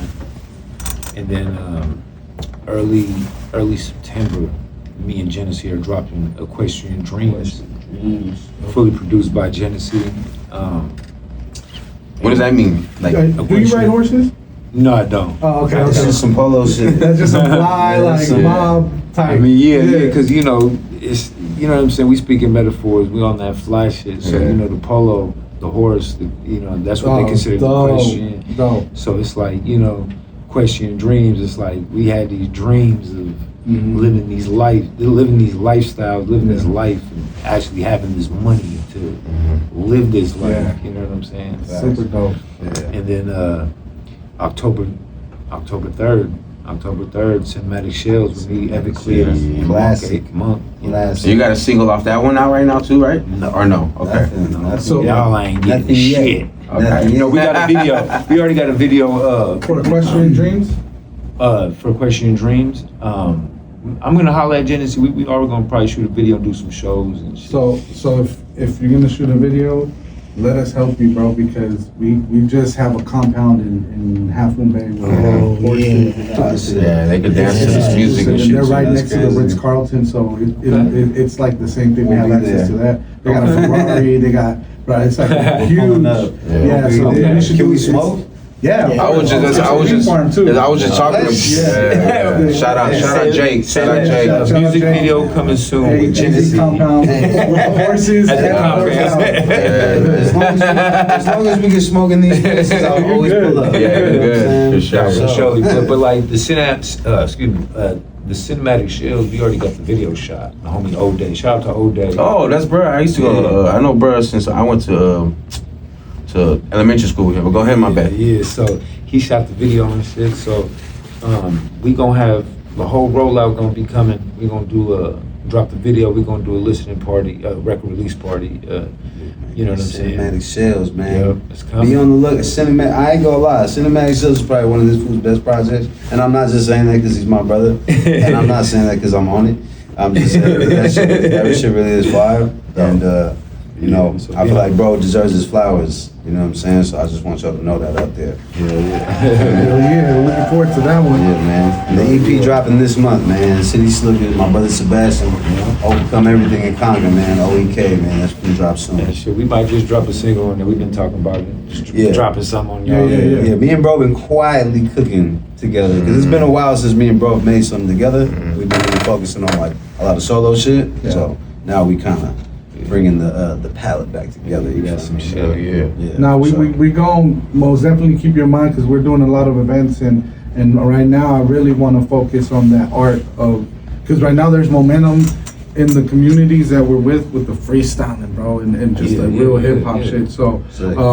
And then early September, me and Genesee are dropping Equestrian Dreams, fully produced by Genesee. What does that mean? Like, do you ride horses? No, I don't. Oh, okay. That's just some polo shit. That's just a fly, like mob type. I mean, yeah, because you know, it's, you know what I'm saying. We speak in metaphors. We on that fly shit. So you know, the polo, the horse, you know, that's what they consider the equestrian. So it's like, you know, equestrian dreams. It's like we had these dreams of living these lifestyles, living this life, and actually having this money to live this life. Yeah. You know what I'm saying? Super dope. Yeah. And then October 3rd, Cinematic Shells with me, Evan Clear, and Classic. Monk. so you got a single off that one out right now too, right? No. Or no? Okay. So Y'all ain't getting shit. Okay. You know, we got a video. We already got a video for Equestrian Dreams? for Equestrian Dreams. I'm gonna holler at Genesee. We are gonna probably shoot a video and do some shows and shit. So if you're gonna shoot a video, let us help you, bro, because we just have a compound in Half Moon Bay with horses. Yeah, they could dance to this music and And shit. they're right that's next to the crazy. Ritz-Carlton, so it's like the same thing. We We'll have be access there. to that. They got a Ferrari. They got it's like huge. up. Yeah, so Okay. we should Can do we it's- smoke? Yeah, I was just talking to Yeah. shout out Jake. Shout out Jake. Shout out Music Jake. video coming soon Hey, with Genesee. compound with horses. At the and compound. As long as we can smoke in these places, I'll always pull up. Yeah, you're good. For sure. So surely, but like the the Cinematic Shells, we already got the video shot. The homie O'Day. Shout out to O'Day. Oh, that's bro. I used to go. I know bro since I went to elementary school with him. But go ahead, my bad. Yeah, so he shot the video and shit. So we gonna have the whole rollout gonna be coming. We gonna do drop the video. We gonna do a listening party, record release party. You know what I'm saying? Cinematic Shells, man. Yep, it's coming. Be on the look. Cinematic. I ain't gonna lie. Cinematic Shells is probably one of this fool's best projects, and I'm not just saying that because he's my brother, and I'm not saying that because I'm on it. I'm just saying that shit really is fire, and you know, I feel like bro deserves his flowers. You know what I'm saying? So I just want y'all to know that out there. Hell yeah, looking forward to that one. Yeah, man. And the EP dropping this month, man. City Slicker, my brother Sebastian, Overcome Everything and Conquer, man. OEK, man. That's gonna drop soon. Yeah, shit, we might just drop a single and then we've been talking about it. Just dropping something on y'all. Yeah, me and bro been quietly cooking together because it's been a while since me and bro have made something together. We've been really focusing on like a lot of solo shit. Yeah. So now we kind of bringing the palette back together. You got some shit. Yeah. Now we so- gonna most definitely keep your mind because we're doing a lot of events and right now I really want to focus on that art of because right now there's momentum in the communities that we're with the freestyling, bro, and just the real hip hop shit. So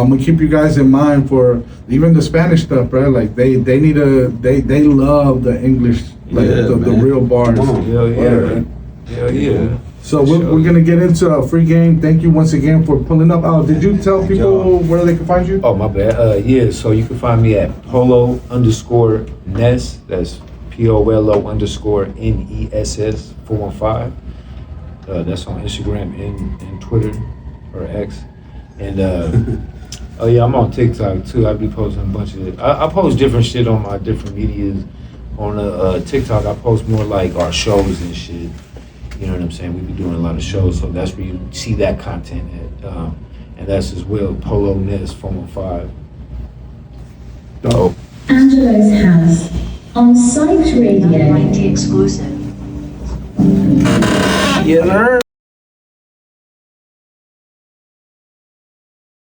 we keep you guys in mind for even the Spanish stuff, bro. Like they love the English, like the real bars. Hell yeah. Hell yeah. So we're gonna get into a free game. Thank you once again for pulling up. Oh, did you tell people where they can find you? Oh, my bad. Yeah, so you can find me at Polo_Ness. That's POLO_NESS 415. That's on Instagram and Twitter or X. And oh yeah, I'm on TikTok too. I be posting a bunch of it. I post different shit on my different medias. On TikTok, I post more like our shows and shit. You know what I'm saying? We be doing a lot of shows, so that's where you see that content at. And that's as well, Polo Ness 415. Dope. Angelos House on Psyched Radio. Like the exclusive. Yeah,